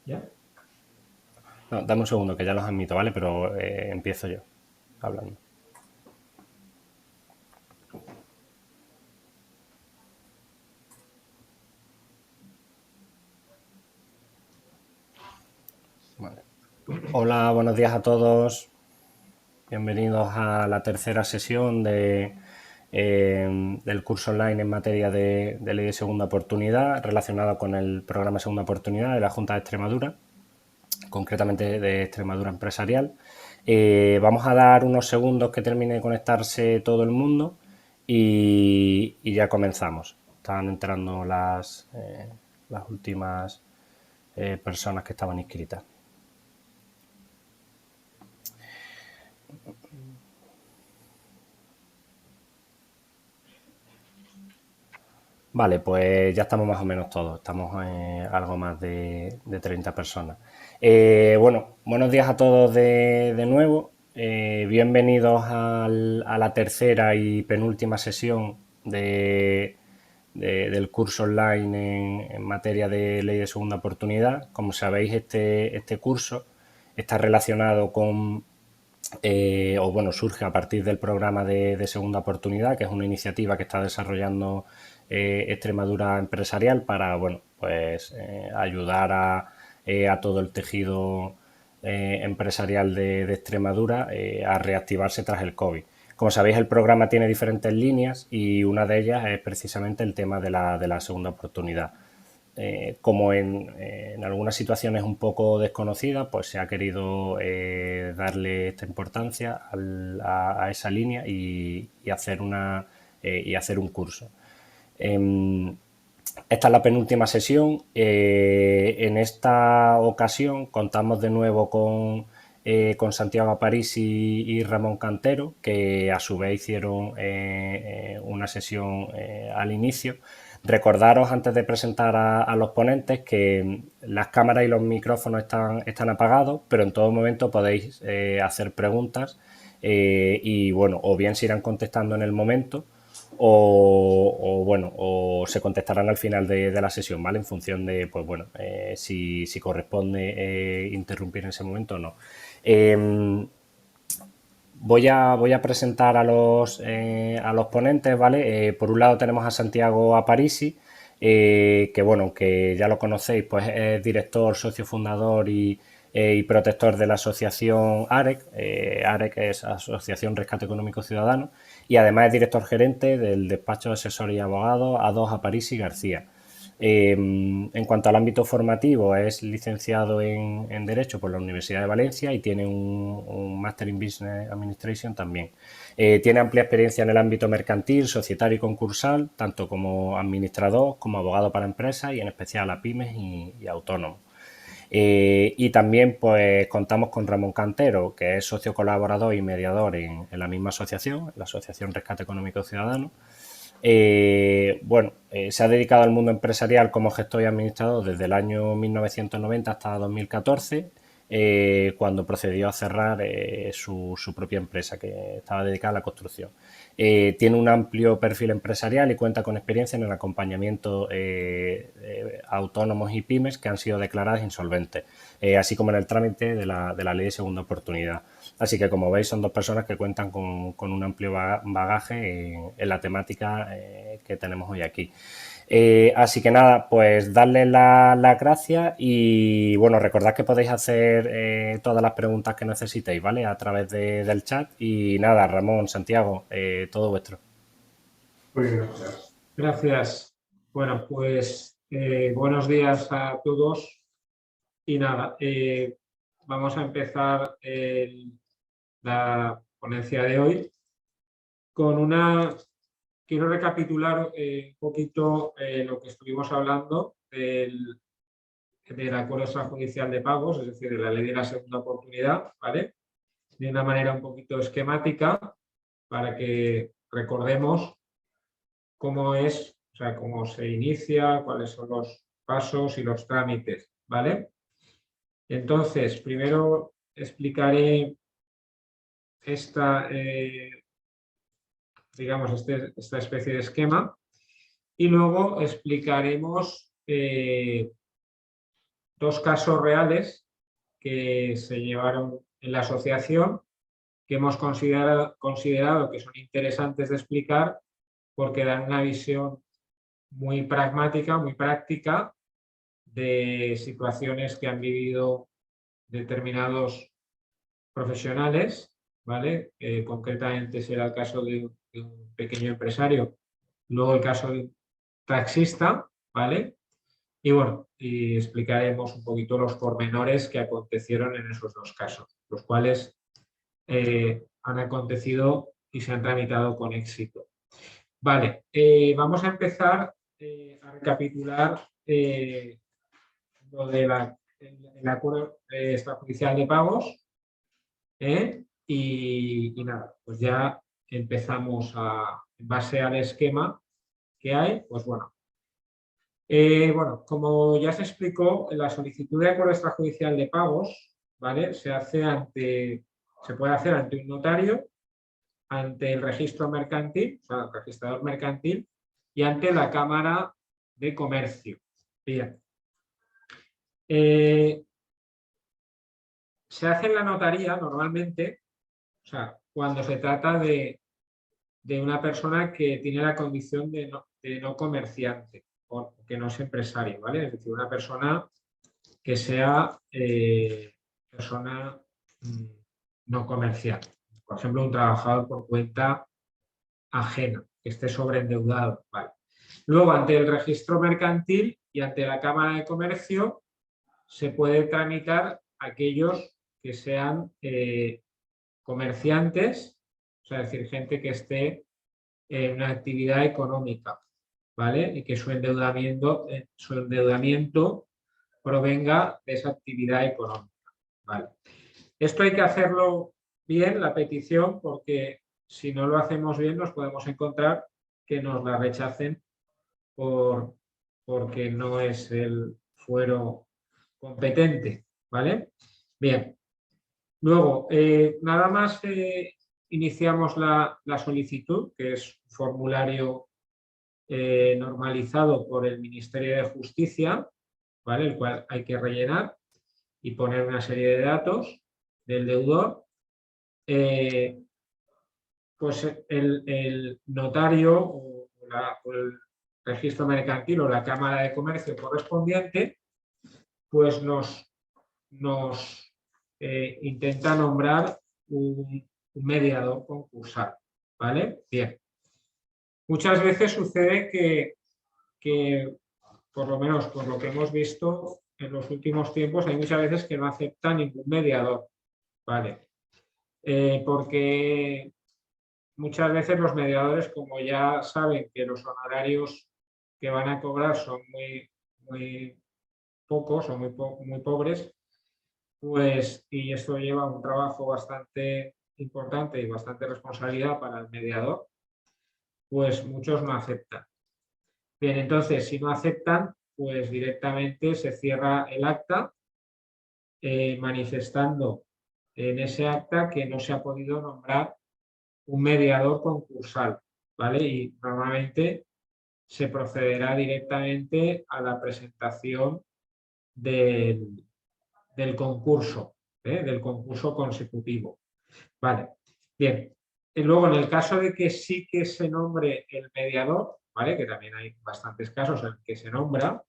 ¿Ya? No, dame un segundo, que ya los admito, ¿vale? Pero empiezo yo hablando. Vale. Hola, buenos días a todos. Bienvenidos a la tercera sesión del curso online en materia de ley de segunda oportunidad relacionada con el programa Segunda Oportunidad de la Junta de Extremadura, concretamente de Extremadura Empresarial. Vamos a dar unos segundos que termine de conectarse todo el mundo y ya comenzamos. Están entrando las últimas personas que estaban inscritas. Vale, pues ya estamos más o menos todos, estamos algo más de 30 personas. Bueno, buenos días a todos de nuevo. Bienvenidos a la tercera y penúltima sesión del curso online en materia de ley de segunda oportunidad. Como sabéis, este curso está relacionado con o bueno, surge a partir del programa de Segunda Oportunidad, que es una iniciativa que está desarrollando Extremadura Empresarial para, bueno, pues ayudar a todo el tejido empresarial de Extremadura a reactivarse tras el COVID. Como sabéis, el programa tiene diferentes líneas y una de ellas es precisamente el tema de la segunda oportunidad. Como en algunas situaciones un poco desconocidas, pues se ha querido darle esta importancia a esa línea y hacer un curso. Esta es la penúltima sesión. En esta ocasión contamos de nuevo con Santiago Aparici y Ramón Cantero, que a su vez hicieron una sesión al inicio. Recordaros antes de presentar a los ponentes que las cámaras y los micrófonos están apagados, pero en todo momento podéis hacer preguntas y bueno, o bien se irán contestando en el momento bueno, o se contestarán al final de la sesión, ¿vale? En función de, pues bueno, si corresponde interrumpir en ese momento o no. Voy a presentar a los ponentes, ¿vale? Por un lado tenemos a Santiago Aparici, que bueno, que ya lo conocéis, pues es director, socio fundador y protector de la asociación AREC. AREC es Asociación Rescate Económico Ciudadano, y además es director gerente del despacho de asesores y abogados A2 Aparici García. En cuanto al ámbito formativo, es licenciado en Derecho por la Universidad de Valencia y tiene un máster en Business Administration también. Tiene amplia experiencia en el ámbito mercantil, societario y concursal, tanto como administrador como abogado para empresas y en especial a pymes y autónomos. Y también pues contamos con Ramón Cantero, que es socio colaborador y mediador en la misma asociación, la Asociación Rescate Económico Ciudadano. Bueno, se ha dedicado al mundo empresarial como gestor y administrador desde el año 1990 hasta 2014, cuando procedió a cerrar su propia empresa, que estaba dedicada a la construcción. Tiene un amplio perfil empresarial y cuenta con experiencia en el acompañamiento a autónomos y pymes que han sido declaradas insolventes, así como en el trámite de la ley de segunda oportunidad. Así que, como veis, son dos personas que cuentan con un amplio bagaje en la temática que tenemos hoy aquí. Así que nada, pues darles la gracias y bueno, recordad que podéis hacer todas las preguntas que necesitéis, ¿vale? A través del chat. Y nada, Ramón, Santiago, todo vuestro. Muy bien. Gracias. Bueno, pues buenos días a todos. Y nada, vamos a empezar la ponencia de hoy con quiero recapitular un poquito lo que estuvimos hablando del acuerdo extrajudicial de pagos, es decir, de la ley de la segunda oportunidad, ¿vale? De una manera un poquito esquemática para que recordemos cómo es, o sea, cómo se inicia, cuáles son los pasos y los trámites, ¿vale? Entonces, primero explicaré esta, digamos, esta especie de esquema y luego explicaremos dos casos reales que se llevaron en la asociación, que hemos considerado que son interesantes de explicar porque dan una visión muy pragmática, muy práctica de situaciones que han vivido determinados profesionales, ¿vale? Concretamente será el caso de un pequeño empresario, luego el caso de un taxista, ¿vale? Y bueno, y explicaremos un poquito los pormenores que acontecieron en esos dos casos, los cuales han acontecido y se han tramitado con éxito. Vale, vamos a empezar a recapitular lo de el acuerdo extrajudicial de pagos. Y nada, pues ya empezamos en base al esquema que hay, pues bueno. Bueno, como ya se explicó, la solicitud de acuerdo extrajudicial de pagos, ¿vale? Se puede hacer ante un notario, ante el registro mercantil, o sea, el registrador mercantil, y ante la Cámara de Comercio. Bien. Se hace en la notaría normalmente, o sea, cuando se trata de una persona que tiene la condición de no comerciante o que no es empresario, ¿vale? Es decir, una persona que sea persona no comercial. Por ejemplo, un trabajador por cuenta ajena, que esté sobreendeudado, ¿vale? Luego, ante el registro mercantil y ante la Cámara de Comercio, se puede tramitar aquellos que sean comerciantes, o sea, es decir, gente que esté en una actividad económica, ¿vale? Y que su endeudamiento provenga de esa actividad económica, ¿vale? Esto hay que hacerlo bien, la petición, porque si no lo hacemos bien nos podemos encontrar que nos la rechacen porque no es el fuero competente, ¿vale? Bien. Luego, nada más iniciamos la solicitud, que es un formulario normalizado por el Ministerio de Justicia, ¿vale? El cual hay que rellenar y poner una serie de datos del deudor. Pues el notario o el registro mercantil o la Cámara de Comercio correspondiente pues nos intenta nombrar un mediador concursal, ¿vale? Bien. Muchas veces sucede que, por lo menos por lo que hemos visto en los últimos tiempos, hay muchas veces que no aceptan ningún mediador, ¿vale? Porque muchas veces los mediadores, como ya saben que los honorarios que van a cobrar son muy pocos o muy pobres, pues, y esto lleva un trabajo bastante importante y bastante responsabilidad para el mediador, pues muchos no aceptan. Bien, entonces, si no aceptan, pues directamente se cierra el acta manifestando en ese acta que no se ha podido nombrar un mediador concursal, ¿vale? Y normalmente se procederá directamente a la presentación del concurso, del concurso consecutivo. Vale, bien. Y luego, en el caso de que sí que se nombre el mediador, ¿vale? Que también hay bastantes casos en que se nombra,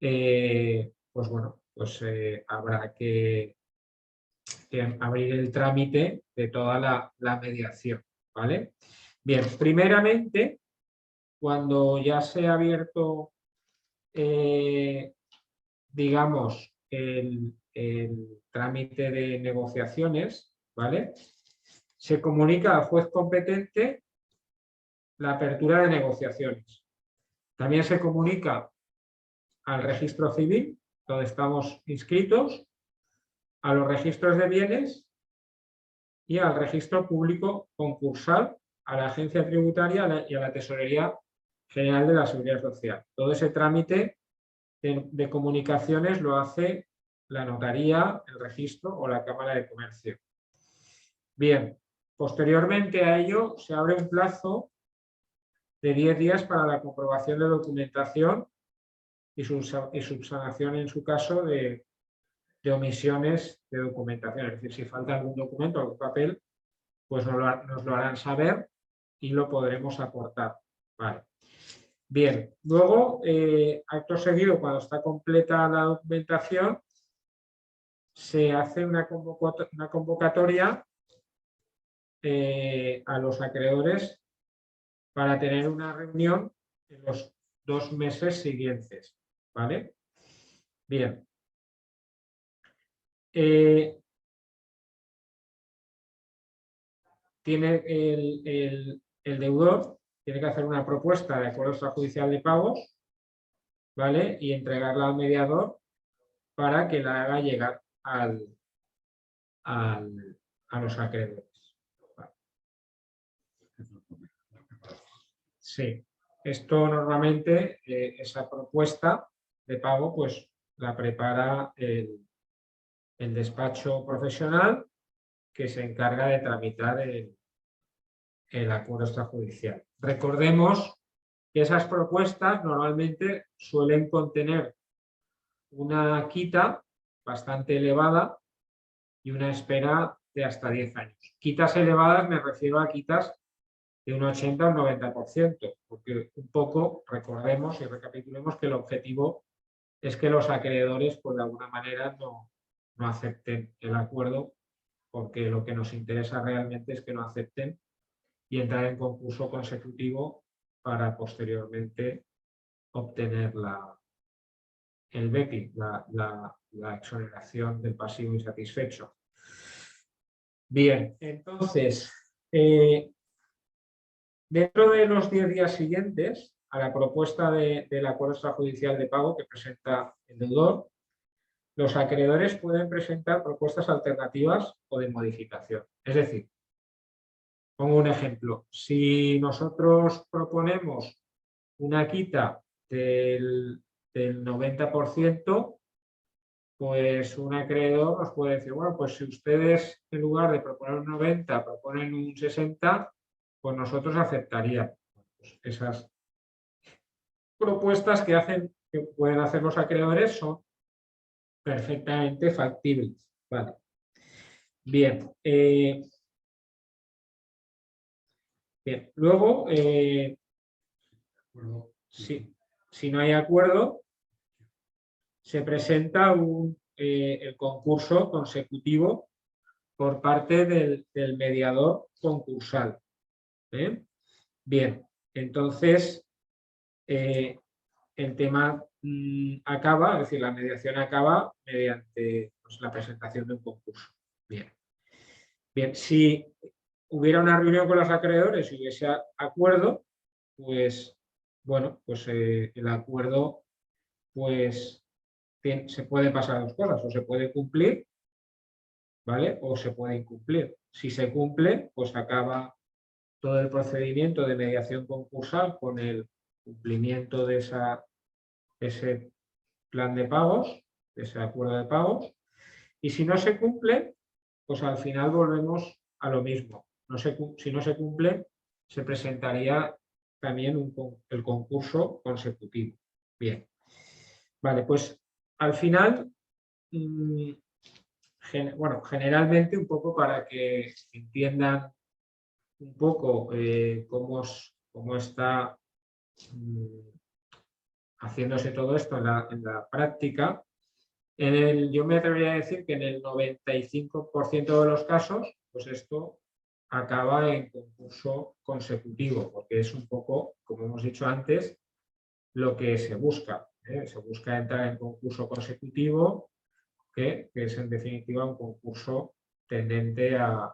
pues bueno, pues habrá que abrir el trámite de toda la mediación, ¿vale? Bien, primeramente, cuando ya se ha abierto, digamos, el trámite de negociaciones, ¿vale? Se comunica al juez competente la apertura de negociaciones. También se comunica al registro civil, donde estamos inscritos, a los registros de bienes y al registro público concursal, a la agencia tributaria y a la Tesorería General de la Seguridad Social. Todo ese trámite de comunicaciones lo hace la notaría, el registro o la Cámara de Comercio. Bien, posteriormente a ello se abre un plazo de 10 días para la comprobación de documentación y subsanación en su caso de omisiones de documentación. Es decir, si falta algún documento, algún papel, pues nos lo harán saber y lo podremos aportar. Vale. Bien, luego, acto seguido, cuando está completa la documentación, se hace una convocatoria a los acreedores para tener una reunión en los 2 meses siguientes. ¿Vale? Bien. Tiene el deudor tiene que hacer una propuesta de acuerdo extrajudicial de pagos, ¿vale? Y entregarla al mediador para que la haga llegar a los acreedores. ¿Vale? Sí, esto normalmente, esa propuesta de pago, pues la prepara el despacho profesional que se encarga de tramitar el acuerdo extrajudicial. Recordemos que esas propuestas normalmente suelen contener una quita bastante elevada y una espera de hasta 10 años. Quitas elevadas me refiero a quitas de un 80 o un 90%, porque un poco recordemos y recapitulemos que el objetivo es que los acreedores, pues de alguna manera, no acepten el acuerdo, porque lo que nos interesa realmente es que no acepten y entrar en concurso consecutivo para posteriormente obtener el BEPI, la exoneración del pasivo insatisfecho. Bien, entonces, dentro de los 10 días siguientes a la propuesta del acuerdo extrajudicial de pago que presenta el deudor, los acreedores pueden presentar propuestas alternativas o de modificación. Es decir, pongo un ejemplo. Si nosotros proponemos una quita del 90%, pues un acreedor nos puede decir, bueno, pues si ustedes en lugar de proponer un 90 proponen un 60, pues nosotros aceptaríamos. Pues esas propuestas que pueden hacer los acreedores son perfectamente factibles. Vale. Bien. Bien. Luego, si no hay acuerdo, se presenta el concurso consecutivo por parte del mediador concursal. Bien, entonces el tema acaba, es decir, la mediación acaba mediante la presentación de un concurso. Bien. Bien, si hubiera una reunión con los acreedores y hubiese acuerdo, pues bueno, pues el acuerdo, pues se pueden pasar dos cosas, o se puede cumplir, ¿vale? O se puede incumplir. Si se cumple, pues acaba todo el procedimiento de mediación concursal con el cumplimiento de ese plan de pagos, de ese acuerdo de pagos. Y si no se cumple, pues al final volvemos a lo mismo. Si no se cumple, se presentaría también el concurso consecutivo. Bien. Vale, pues al final, bueno, generalmente un poco para que entiendan un poco cómo está haciéndose todo esto en la práctica, yo me atrevería a decir que en el 95% de los casos, pues esto acaba en concurso consecutivo, porque es un poco, como hemos dicho antes, lo que se busca. Se busca entrar en concurso consecutivo, que es en definitiva un concurso tendente a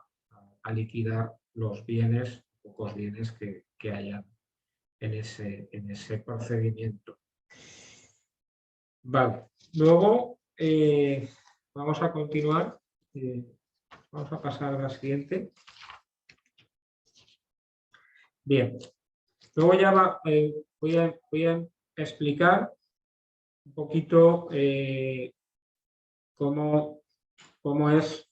liquidar los bienes, pocos bienes que hayan en ese procedimiento. Vale, luego vamos a continuar. Vamos a pasar a la siguiente. Bien, luego ya voy a explicar un poquito cómo es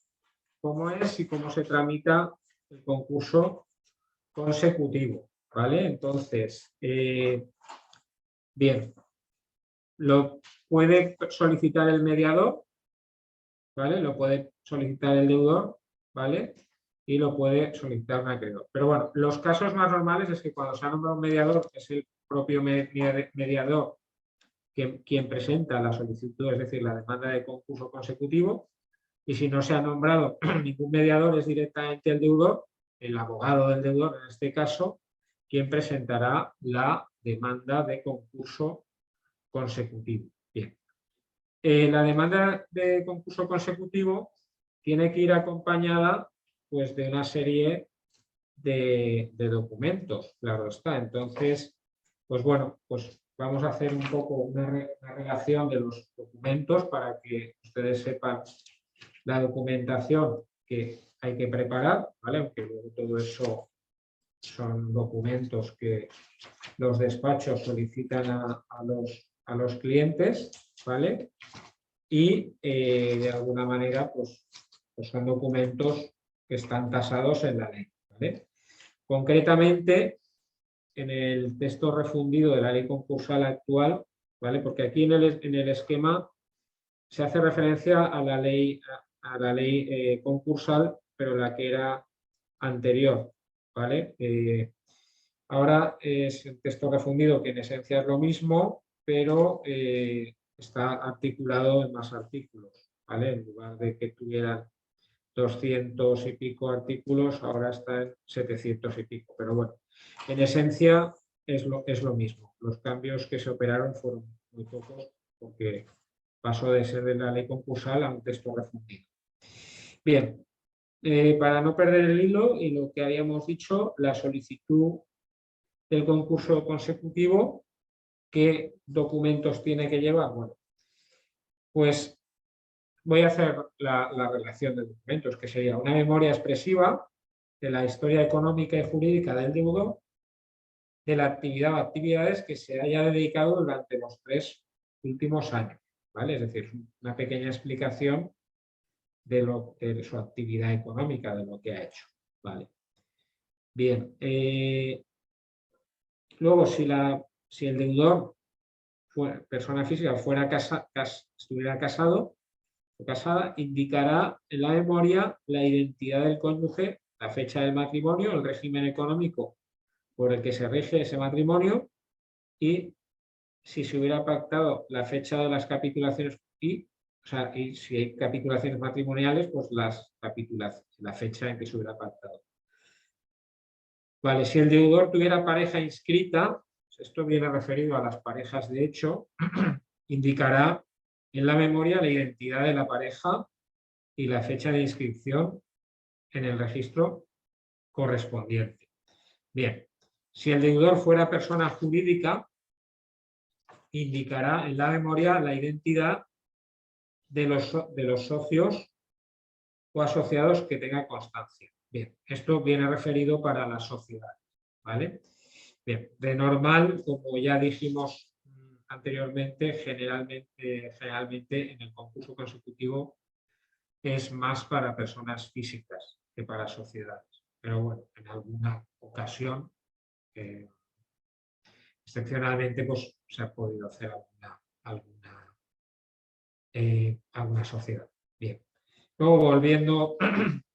y cómo se tramita el concurso consecutivo, ¿vale? Entonces, bien, Lo puede solicitar el mediador, ¿vale? Lo puede solicitar el deudor, ¿vale? Y lo puede solicitar un acreedor. Pero bueno, los casos más normales es que cuando se ha nombrado un mediador, es el propio mediador quien presenta la solicitud, es decir, la demanda de concurso consecutivo, y si no se ha nombrado ningún mediador, es directamente el deudor, el abogado del deudor en este caso, quien presentará la demanda de concurso consecutivo. Bien. La demanda de concurso consecutivo tiene que ir acompañada, pues, de una serie de documentos, claro está. Entonces, pues bueno, pues vamos a hacer un poco una relación de los documentos para que ustedes sepan la documentación que hay que preparar, ¿vale? Aunque luego todo eso son documentos que los despachos solicitan a los clientes, ¿vale? Y de alguna manera, pues son documentos que están tasados en la ley, ¿vale? Concretamente, en el texto refundido de la ley concursal actual, ¿vale? Porque aquí en el esquema se hace referencia a la ley concursal, pero la que era anterior, ¿vale? Ahora es el texto refundido, que en esencia es lo mismo, pero está articulado en más artículos, ¿vale? En lugar de que tuvieran 200 y pico artículos, ahora está en 700 y pico. Pero bueno, en esencia es lo mismo. Los cambios que se operaron fueron muy pocos porque pasó de ser de la ley concursal a un texto refundido. Bien, para no perder el hilo y lo que habíamos dicho, la solicitud del concurso consecutivo, ¿qué documentos tiene que llevar? Bueno, pues voy a hacer la relación de documentos, que sería una memoria expresiva de la historia económica y jurídica del deudor, de la actividad o actividades que se haya dedicado durante los 3 últimos años, ¿vale? Es decir, una pequeña explicación de su actividad económica, de lo que ha hecho, ¿vale? Bien, luego si el deudor, persona física, estuviera casado o casada, indicará en la memoria la identidad del cónyuge, la fecha del matrimonio, el régimen económico por el que se rige ese matrimonio y si se hubiera pactado la fecha de las capitulaciones y si hay capitulaciones matrimoniales, pues la fecha en que se hubiera pactado. Vale, si el deudor tuviera pareja inscrita, esto viene referido a las parejas de hecho, indicará en la memoria la identidad de la pareja y la fecha de inscripción en el registro correspondiente. Bien, si el deudor fuera persona jurídica, indicará en la memoria la identidad de los socios o asociados que tenga constancia. Bien, esto viene referido para las sociedades, ¿vale? Bien, de normal, como ya dijimos anteriormente, generalmente en el concurso consecutivo es más para personas físicas que para sociedades. Pero bueno, en alguna ocasión, excepcionalmente, pues se ha podido hacer alguna sociedad. Bien. Luego, volviendo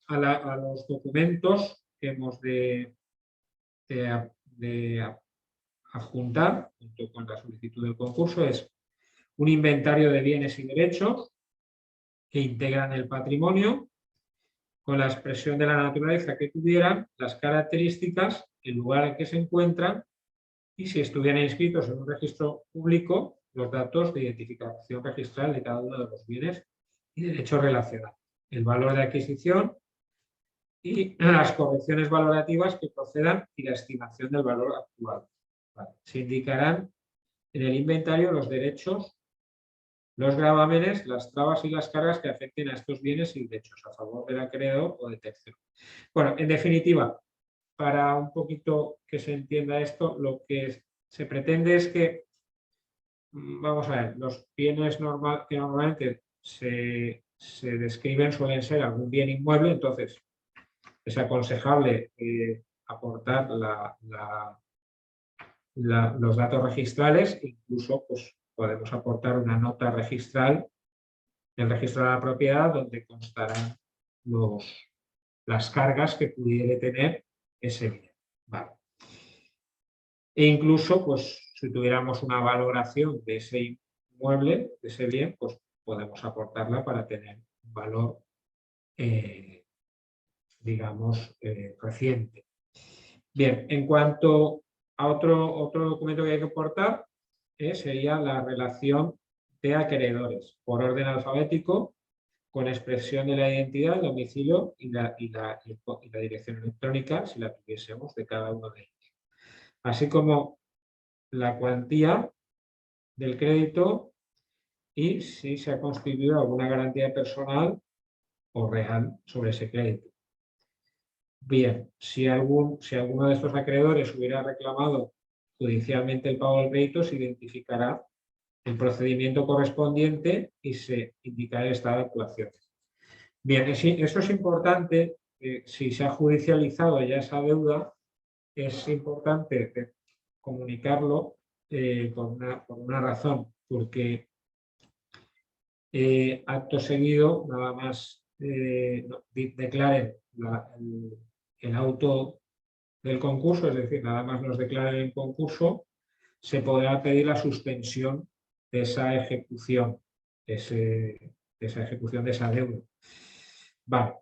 a los documentos que hemos de adjuntar junto con la solicitud del concurso, es un inventario de bienes y derechos que integran el patrimonio, con la expresión de la naturaleza que tuvieran, las características, el lugar en que se encuentran y si estuvieran inscritos en un registro público, los datos de identificación registral de cada uno de los bienes y derechos relacionados, el valor de adquisición y las correcciones valorativas que procedan y la estimación del valor actual. Vale. Se indicarán en el inventario los derechos, los gravámenes, las trabas y las cargas que afecten a estos bienes y derechos a favor del acreedor o de tercero. Bueno, en definitiva, para un poquito que se entienda esto, lo que se pretende es que, vamos a ver, los bienes que normalmente se describen suelen ser algún bien inmueble, entonces es aconsejable aportar los datos registrales, incluso pues, podemos aportar una nota registral en el registro de la propiedad donde constarán las cargas que pudiera tener ese bien. Vale. E incluso, pues, si tuviéramos una valoración de ese inmueble, de ese bien, pues podemos aportarla para tener un valor, digamos, reciente. Bien, en cuanto a otro documento que hay que aportar, sería la relación de acreedores por orden alfabético con expresión de la identidad, el domicilio y la dirección electrónica, si la tuviésemos, de cada uno de ellos. Así como la cuantía del crédito y si se ha constituido alguna garantía personal o real sobre ese crédito. Bien, si alguno de estos acreedores hubiera reclamado judicialmente el pago del crédito, se identificará el procedimiento correspondiente y se indicará el estado de actuación. Bien, eso es importante. Si se ha judicializado ya esa deuda, es importante comunicarlo por una razón, porque acto seguido, nada más declaren el auto del concurso, es decir, nada más nos declaren el concurso, se podrá pedir la suspensión de esa ejecución, de esa deuda. Vale.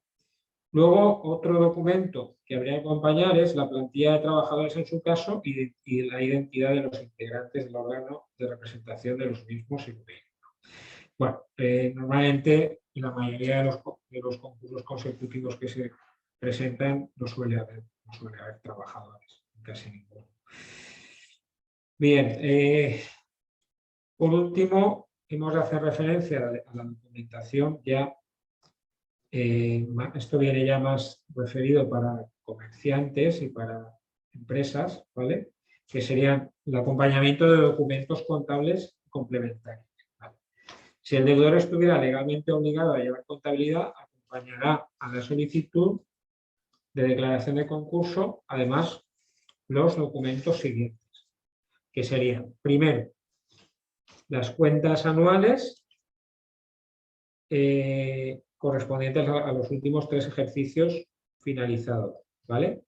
Luego, otro documento que habría que acompañar es la plantilla de trabajadores en su caso y la identidad de los integrantes del órgano de representación de los mismos y el vehículo. Bueno, normalmente en la mayoría de los concursos consecutivos que se presentan no suele haber trabajadores, casi ninguno. Bien, por último, hemos de hacer referencia a la documentación ya. Esto viene ya más referido para comerciantes y para empresas, ¿vale? Que serían el acompañamiento de documentos contables complementarios. ¿Vale? Si el deudor estuviera legalmente obligado a llevar contabilidad, acompañará a la solicitud de declaración de concurso, además, los documentos siguientes, que serían, primero, las cuentas anuales correspondientes a los últimos 3 ejercicios finalizados, ¿vale?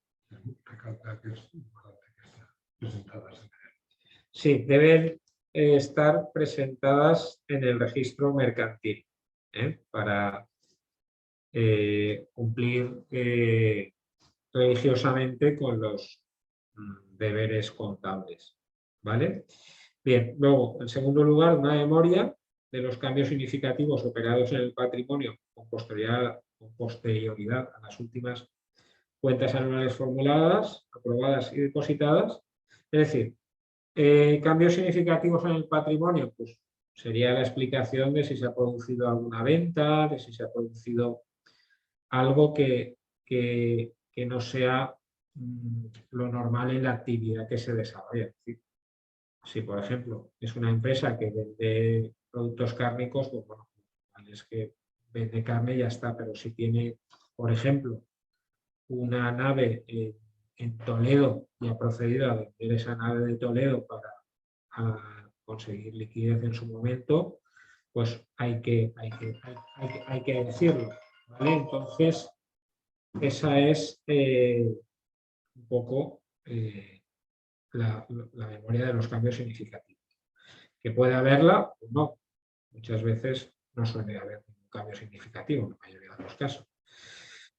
Sí, deben estar presentadas en el registro mercantil para cumplir religiosamente con los deberes contables, ¿vale? Bien, luego, en segundo lugar, una memoria de los cambios significativos operados en el patrimonio con posterioridad a las últimas cuentas anuales formuladas, aprobadas y depositadas. Es decir, cambios significativos en el patrimonio, pues sería la explicación de si se ha producido alguna venta, de si se ha producido algo que no sea lo normal en la actividad que se desarrolla. Es decir, si, por ejemplo, es una empresa que vende productos cárnicos, pues bueno, es que vende carne y ya está, pero si tiene, por ejemplo, una nave en Toledo y ha procedido a vender esa nave de Toledo para conseguir liquidez en su momento, pues hay que decirlo, ¿vale? Entonces, esa es un poco la memoria de los cambios significativos. Que puede haberla o no. Muchas veces no suele haber ningún cambio significativo en la mayoría de los casos.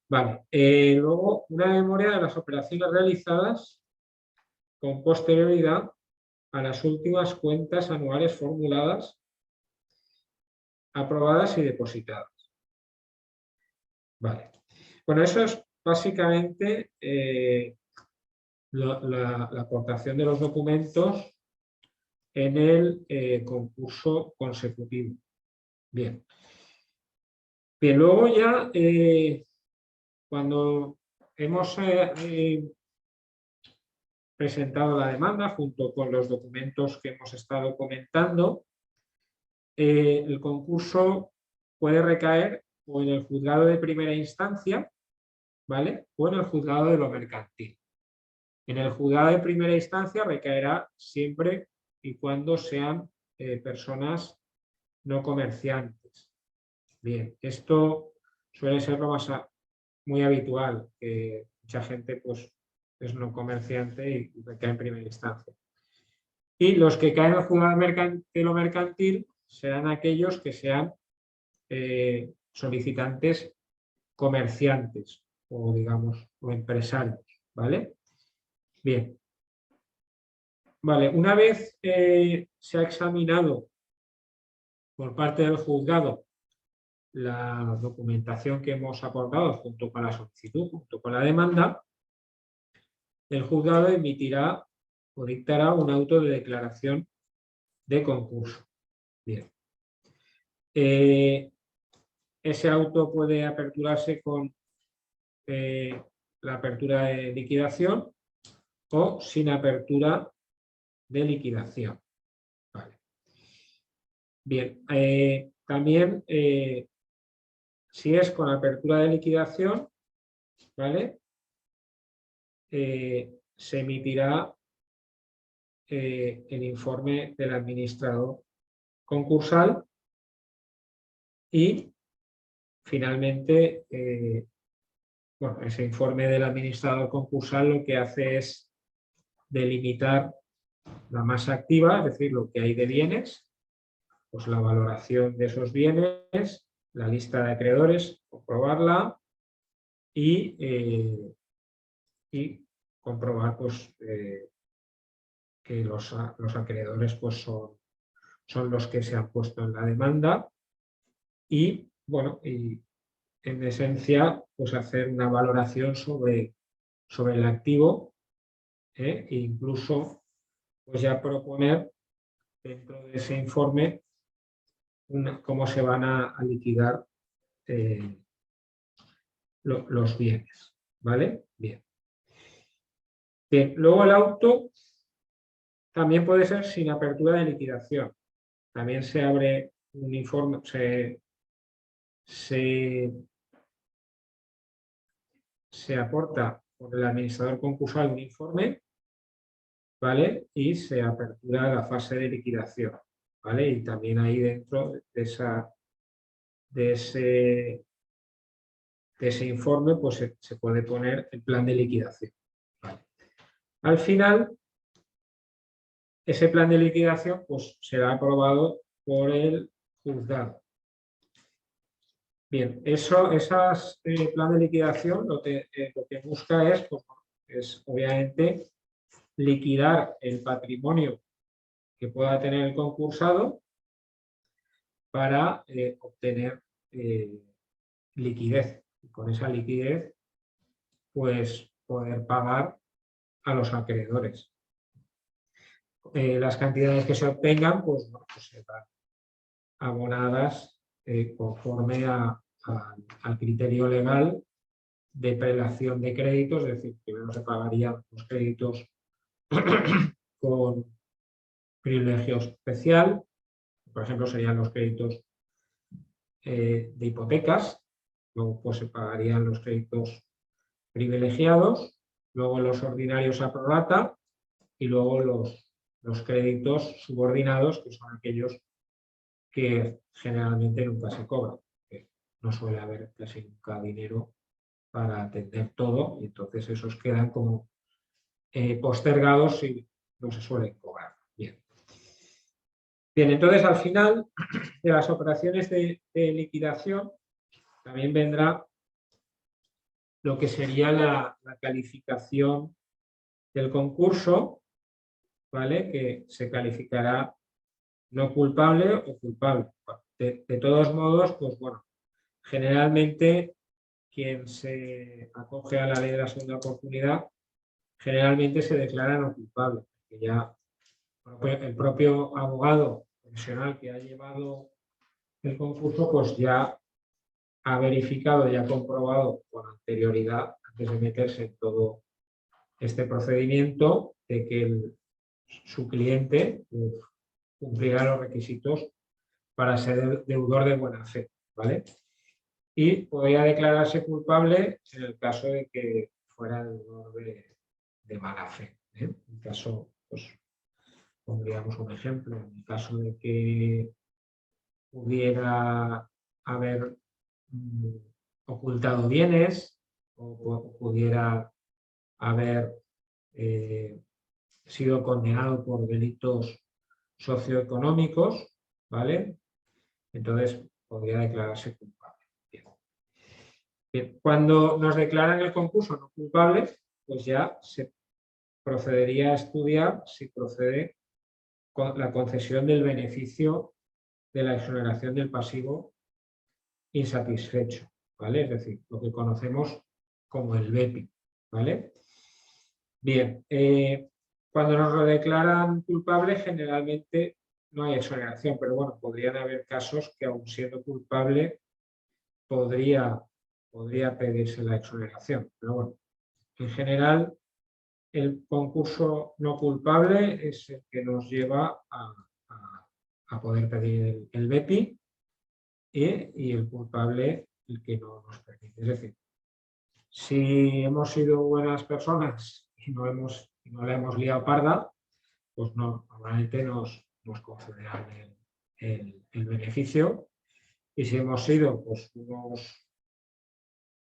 Vale. Luego, una memoria de las operaciones realizadas con posterioridad a las últimas cuentas anuales formuladas, aprobadas y depositadas. Vale. Bueno, eso es básicamente la aportación de los documentos en el concurso consecutivo. Bien. Bien, luego ya cuando hemos presentado la demanda junto con los documentos que hemos estado comentando, el concurso puede recaer o en el juzgado de primera instancia, ¿vale? O en el juzgado de lo mercantil. En el juzgado de primera instancia recaerá siempre y cuando sean personas no comerciantes. Bien, esto suele ser muy habitual, que mucha gente pues, es no comerciante y recae en primera instancia. Y los que caen al juzgado de lo mercantil serán aquellos que sean solicitantes comerciantes o, digamos, o empresarios, ¿vale? Bien. Vale, una vez se ha examinado por parte del juzgado la documentación que hemos aportado junto con la solicitud, junto con la demanda, el juzgado emitirá o dictará un auto de declaración de concurso. Bien. Ese auto puede aperturarse con la apertura de liquidación o sin apertura de liquidación. Vale. Bien, también si es con apertura de liquidación, ¿vale? Se emitirá el informe del administrador concursal y finalmente bueno, ese informe del administrador concursal lo que hace es delimitar la masa activa, es decir, lo que hay de bienes, pues la valoración de esos bienes, la lista de acreedores, comprobarla y comprobar pues, que los acreedores pues, son los que se han puesto en la demanda y, bueno, y en esencia, pues hacer una valoración sobre el activo e incluso pues ya proponer dentro de ese informe cómo se van a liquidar los bienes, ¿vale? Bien. Bien. Luego el auto también puede ser sin apertura de liquidación. También se abre un informe, se aporta por el administrador concursal un informe, ¿vale? Y se apertura la fase de liquidación, ¿vale? Y también ahí dentro de ese informe pues se puede poner el plan de liquidación, ¿vale? Al final, ese plan de liquidación pues será aprobado por el juzgado. Bien, esas plan de liquidación lo que busca es obviamente liquidar el patrimonio que pueda tener el concursado para obtener liquidez. Y con esa liquidez, pues poder pagar a los acreedores. Las cantidades que se obtengan, pues serán abonadas conforme al criterio legal de prelación de créditos, es decir, primero se pagarían los créditos con privilegio especial, por ejemplo, serían los créditos de hipotecas, luego pues se pagarían los créditos privilegiados, luego los ordinarios a prorrata y luego los créditos subordinados, que son aquellos que generalmente nunca se cobran, porque no suele haber casi nunca dinero para atender todo y entonces esos quedan como postergados y no se suelen cobrar. Bien. Bien, entonces al final de las operaciones de liquidación también vendrá lo que sería la calificación del concurso, ¿vale? Que se calificará no culpable o culpable. De todos modos, pues bueno, generalmente quien se acoge a la ley de la segunda oportunidad generalmente se declara no culpable, porque ya el propio abogado profesional que ha llevado el concurso pues ya ha verificado y ha comprobado con anterioridad, antes de meterse en todo este procedimiento, de que su cliente cumplirá los requisitos para ser deudor de buena fe, ¿vale? Y podría declararse culpable en el caso de que fuera deudor de mala fe, ¿eh? En caso, pues pondríamos un ejemplo, en el caso de que pudiera haber ocultado bienes o pudiera haber sido condenado por delitos socioeconómicos, ¿vale? Entonces podría declararse culpable. Bien. Bien. Cuando nos declaran el concurso no culpable, pues ya se procedería a estudiar si procede con la concesión del beneficio de la exoneración del pasivo insatisfecho, ¿vale? Es decir, lo que conocemos como el BEPI, ¿vale? Bien, cuando nos lo declaran culpable generalmente no hay exoneración, pero bueno, podrían haber casos que aun siendo culpable podría pedirse la exoneración, pero bueno, en general el concurso no culpable es el que nos lleva a poder pedir el BEPI y el culpable el que no nos permite. Es decir, si hemos sido buenas personas y no la hemos liado parda, pues no, normalmente nos concederán el beneficio. Y si hemos sido pues, unos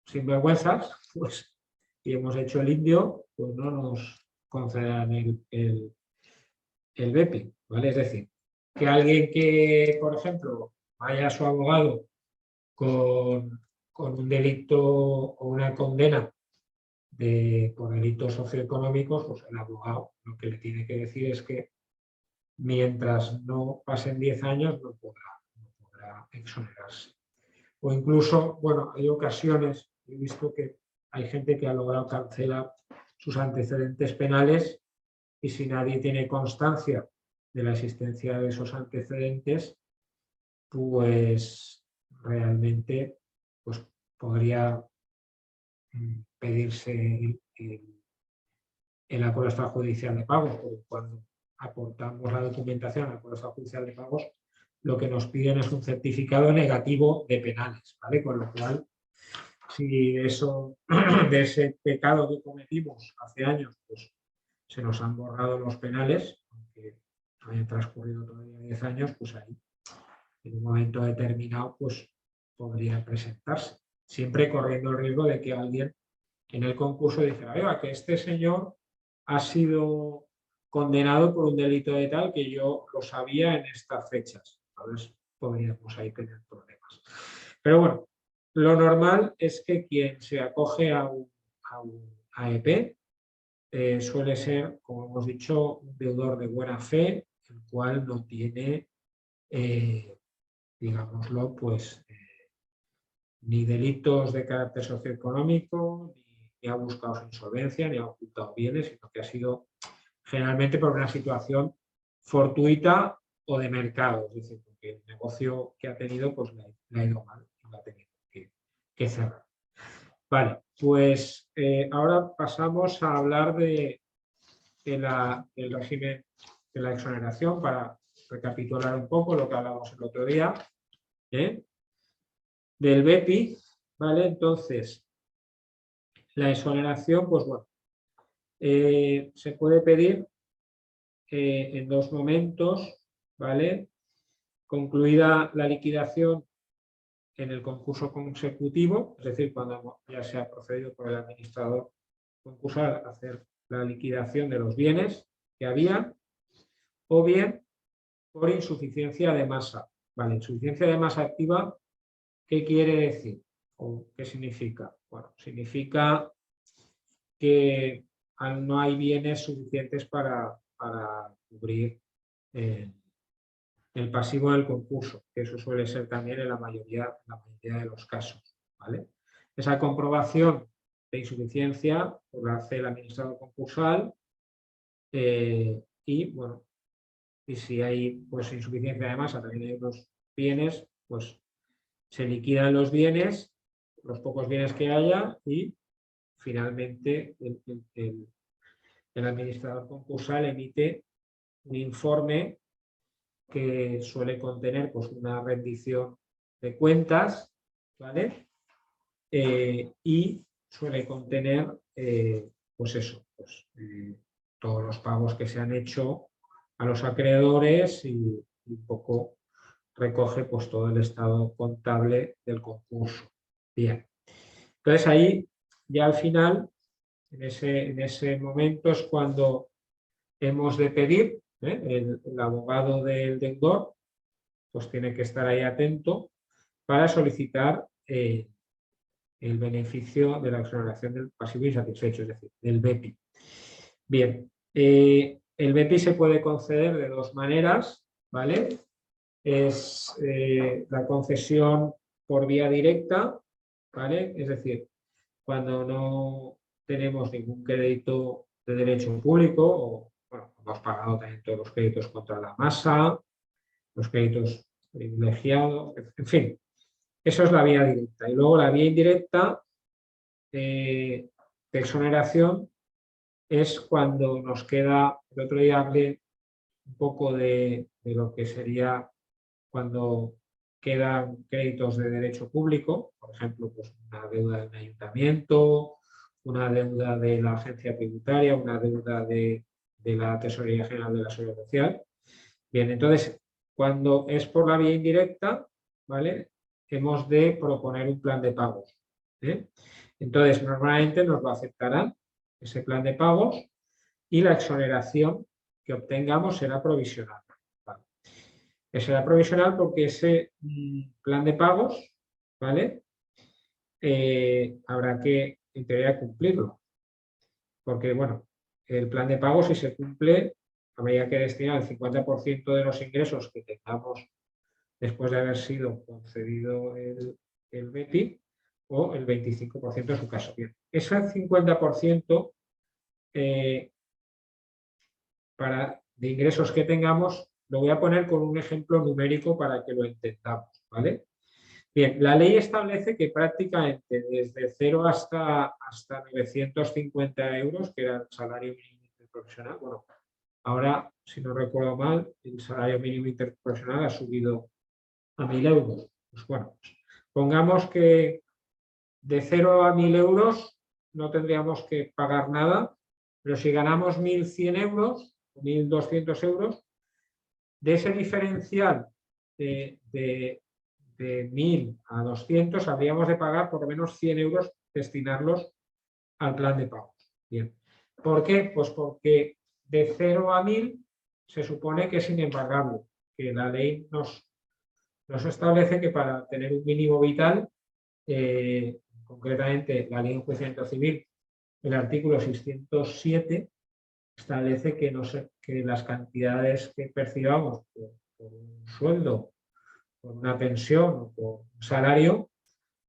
sinvergüenzas, pues, y hemos hecho el indio, pues no nos concederán el BEPI, ¿vale? Es decir, que alguien que, por ejemplo, vaya a su abogado con un delito o una condena por delitos socioeconómicos, pues el abogado lo que le tiene que decir es que mientras no pasen 10 años no podrá exonerarse. O incluso, bueno, hay ocasiones, he visto que hay gente que ha logrado cancelar sus antecedentes penales y si nadie tiene constancia de la existencia de esos antecedentes, pues realmente pues, podría pedirse el acuerdo extrajudicial de pagos, porque cuando aportamos la documentación al acuerdo extrajudicial de pagos, lo que nos piden es un certificado negativo de penales, ¿vale? Con lo cual, si eso, de ese pecado que cometimos hace años, pues se nos han borrado los penales, aunque hayan transcurrido todavía 10 años, pues ahí, en un momento determinado, pues podría presentarse, siempre corriendo el riesgo de que alguien en el concurso dijera, oiga, que este señor ha sido condenado por un delito de tal que yo lo sabía en estas fechas. Entonces podríamos ahí tener problemas. Pero bueno, lo normal es que quien se acoge a un AEP suele ser, como hemos dicho, un deudor de buena fe, el cual no tiene, digámoslo, pues ni delitos de carácter socioeconómico, ni ha buscado su insolvencia, ni ha ocultado bienes, sino que ha sido generalmente por una situación fortuita o de mercado, es decir, porque el negocio que ha tenido pues le ha ido mal y lo ha tenido que cerrar. Vale, pues ahora pasamos a hablar del régimen de la exoneración para recapitular un poco lo que hablamos el otro día. Del BEPI, ¿vale? Entonces, la exoneración, pues bueno, se puede pedir en dos momentos, ¿vale? Concluida la liquidación en el concurso consecutivo, es decir, cuando ya se ha procedido por el administrador concursal a hacer la liquidación de los bienes que había, o bien por insuficiencia de masa. ¿Vale? Insuficiencia de masa activa, ¿qué quiere decir? ¿O qué significa? Bueno, significa que no hay bienes suficientes para cubrir el pasivo del concurso, que eso suele ser también en la mayoría de los casos, ¿vale? Esa comprobación de insuficiencia pues, la hace el administrador concursal y, bueno, y si hay pues, insuficiencia de masa, también hay unos bienes, pues se liquidan los bienes, los pocos bienes que haya y finalmente el administrador concursal emite un informe que suele contener pues, una rendición de cuentas, ¿vale? Y suele contener, pues eso, pues, todos los pagos que se han hecho a los acreedores y un poco recoge pues todo el estado contable del concurso. Bien. Entonces ahí ya al final, en ese momento es cuando hemos de pedir, el abogado del deudor pues tiene que estar ahí atento para solicitar el beneficio de la exoneración del pasivo insatisfecho, es decir, del BEPI. Bien, el BEPI se puede conceder de dos maneras, ¿vale? Es la concesión por vía directa, ¿vale? Es decir, cuando no tenemos ningún crédito de derecho público, o bueno, hemos pagado también todos los créditos contra la masa, los créditos privilegiados, en fin, eso es la vía directa. Y luego la vía indirecta de exoneración es cuando nos queda, el otro día hablé un poco de lo que sería cuando quedan créditos de derecho público, por ejemplo, pues una deuda de un ayuntamiento, una deuda de la agencia tributaria, una deuda de la Tesorería General de la Seguridad Social. Bien, entonces, cuando es por la vía indirecta, ¿vale? Hemos de proponer un plan de pagos. Entonces, normalmente nos lo aceptarán ese plan de pagos y la exoneración que obtengamos será provisional. ¿Vale? Que será provisional porque ese plan de pagos, ¿vale? Habrá que, en teoría, cumplirlo. Porque, bueno, el plan de pagos, si se cumple, habría que destinar el 50% de los ingresos que tengamos después de haber sido concedido el BEPI o el 25% en su caso. Bien, ese 50% de ingresos que tengamos lo voy a poner con un ejemplo numérico para que lo entendamos, ¿vale? Bien, la ley establece que prácticamente desde 0 hasta 950 euros, que era el salario mínimo interprofesional, bueno, ahora, si no recuerdo mal, el salario mínimo interprofesional ha subido a 1.000 euros. Pues bueno, pongamos que de 0 a 1.000 euros no tendríamos que pagar nada, pero si ganamos 1.100 euros, 1.200 euros, de ese diferencial de 1.000 a 200 habríamos de pagar por lo menos 100 euros, destinarlos al plan de pagos. Bien. ¿Por qué? Pues porque de 0 a 1.000 se supone que es inembargable, que la ley nos establece que para tener un mínimo vital, concretamente la ley de enjuiciamiento civil, el artículo 607, establece que las cantidades que percibamos por un sueldo, por una pensión o por un salario,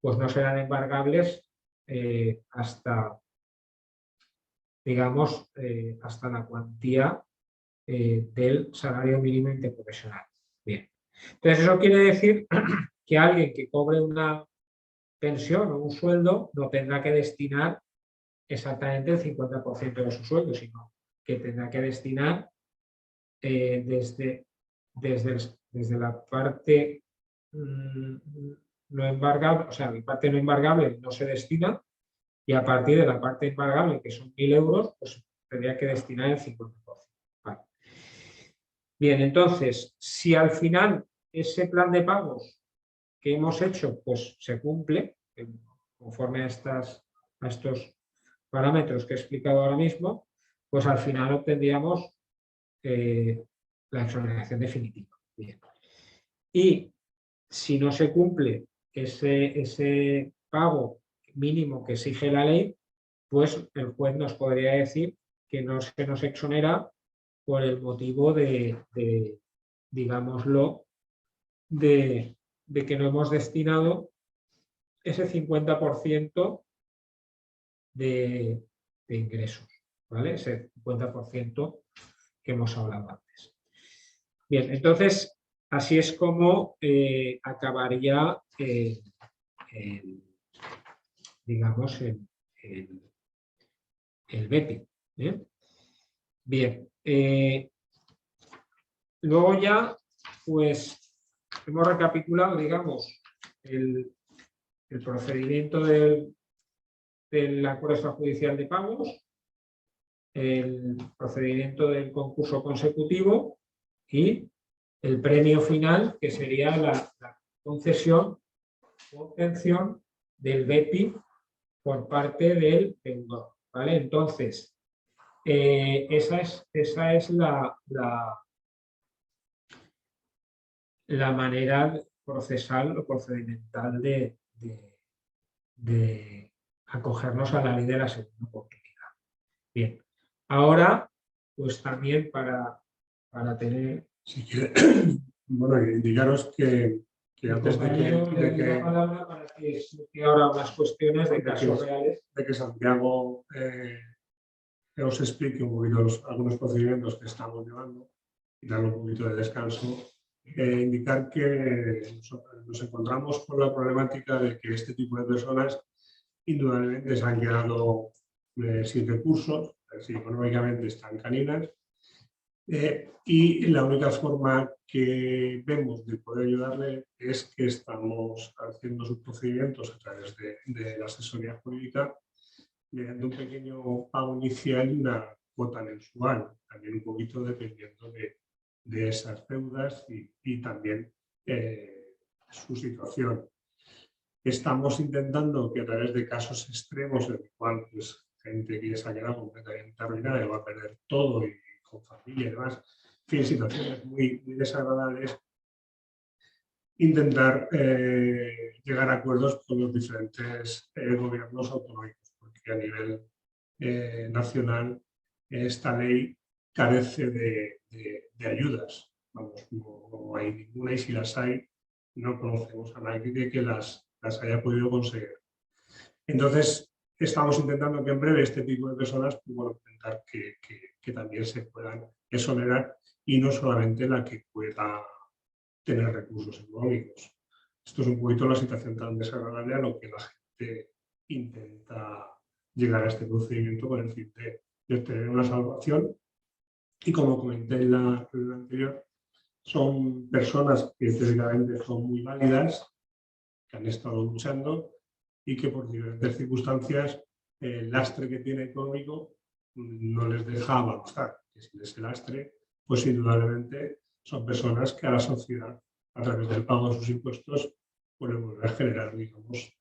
pues no serán embargables hasta, digamos, hasta la cuantía del salario mínimo interprofesional. Bien. Entonces, eso quiere decir que alguien que cobre una pensión o un sueldo no tendrá que destinar exactamente el 50% de su sueldo, sino que tendrá que destinar desde la parte no embargable, o sea, la parte no embargable no se destina, y a partir de la parte embargable, que son 1.000 euros, pues tendría que destinar el 50%. Vale. Bien, entonces, si al final ese plan de pagos que hemos hecho pues se cumple conforme a estos parámetros que he explicado ahora mismo, pues al final obtendríamos la exoneración definitiva. Bien. Y si no se cumple ese pago mínimo que exige la ley, pues el juez nos podría decir que no se nos exonera por el motivo digámoslo, de que no hemos destinado ese 50% de ingresos, ¿vale? Ese 50% que hemos hablado antes. Bien, entonces, así es como acabaría, digamos, el BEPI. Bien, luego ya, pues, hemos recapitulado, digamos, el procedimiento del acuerdo extrajudicial de pagos, el procedimiento del concurso consecutivo y el premio final, que sería la concesión o obtención del BEPI por parte del deudor, ¿vale? Entonces, esa es la manera procesal o procedimental de acogernos a la ley de la segunda oportunidad. Bien, ahora, pues también para tener... Si quiere, bueno, indicaros que antes de que la palabra para que explique ahora unas cuestiones de casos reales. De que Santiago os explique un poquito algunos procedimientos que estamos llevando y dar un poquito de descanso. Indicar que nos encontramos con la problemática de que este tipo de personas indudablemente se han quedado sin recursos, es decir, económicamente están caninas, y la única forma que vemos de poder ayudarle es que estamos haciendo sus procedimientos a través de la asesoría jurídica mediante un pequeño pago inicial y una cuota mensual, también un poquito dependiendo de esas deudas y también su situación. Estamos intentando que a través de casos extremos en el cual pues, gente que se ha quedado completamente arruinada y va a perder todo y con familia y demás, en fin, situaciones muy, muy desagradables, intentar llegar a acuerdos con los diferentes gobiernos autonómicos, porque a nivel nacional esta ley carece de ayudas. Vamos, no hay ninguna y si las hay, no conocemos a nadie que las haya podido conseguir. Entonces, estamos intentando que en breve este tipo de personas, pues, bueno, intentar que también se puedan exonerar y no solamente la que pueda tener recursos económicos. Esto es un poquito la situación tan desagradable a lo que la gente intenta llegar a este procedimiento con el fin de obtener una salvación. Y como comenté en la anterior, son personas que teóricamente son muy válidas, que han estado luchando y que por diferentes circunstancias el lastre que tiene económico no les deja avanzar. Que sin ese lastre, pues indudablemente son personas que a la sociedad, a través del pago de sus impuestos, pueden volver a generar, digamos,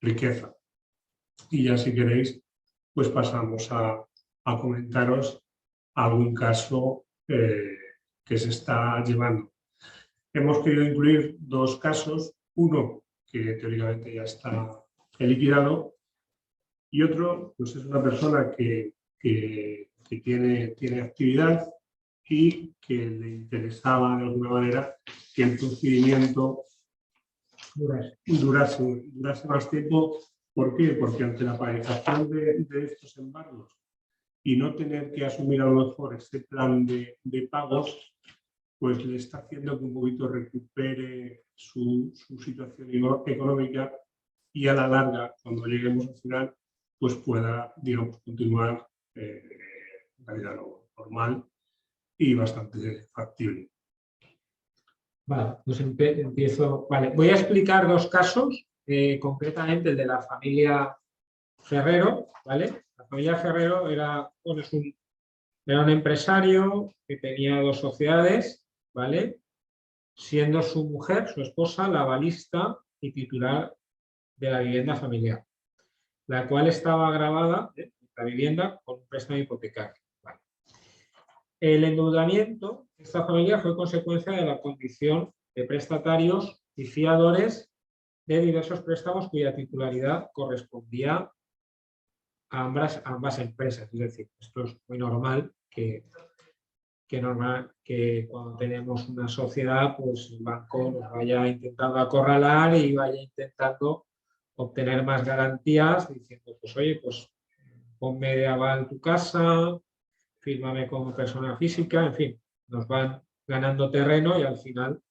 riqueza. Y ya si queréis, pues pasamos a comentaros algún caso que se está llevando. Hemos querido incluir dos casos, uno que teóricamente ya está liquidado y otro pues es una persona que tiene actividad y que le interesaba de alguna manera que el procedimiento durase más tiempo. ¿Por qué? Porque ante la paralización de estos embargos y no tener que asumir a lo mejor este plan de pagos, pues le está haciendo que un poquito recupere su situación económica y a la larga, cuando lleguemos al final, pues pueda, digamos, continuar la vida normal y bastante factible. Vale, pues empiezo. Vale, voy a explicar dos casos, concretamente el de la familia Ferrero, ¿vale? La familia Ferrero era un empresario que tenía dos sociedades, ¿vale? Siendo su mujer, su esposa, la avalista y titular de la vivienda familiar, la cual estaba agravada, la vivienda, con un préstamo hipotecario. ¿Vale? El endeudamiento de esta familia fue consecuencia de la condición de prestatarios y fiadores de diversos préstamos cuya titularidad correspondía a ambas empresas. Es decir, esto es muy normal que cuando tenemos una sociedad, pues el banco nos vaya intentando acorralar y vaya intentando obtener más garantías, diciendo, pues oye, pues ponme de aval tu casa, fírmame como persona física, en fin, nos van ganando terreno y al final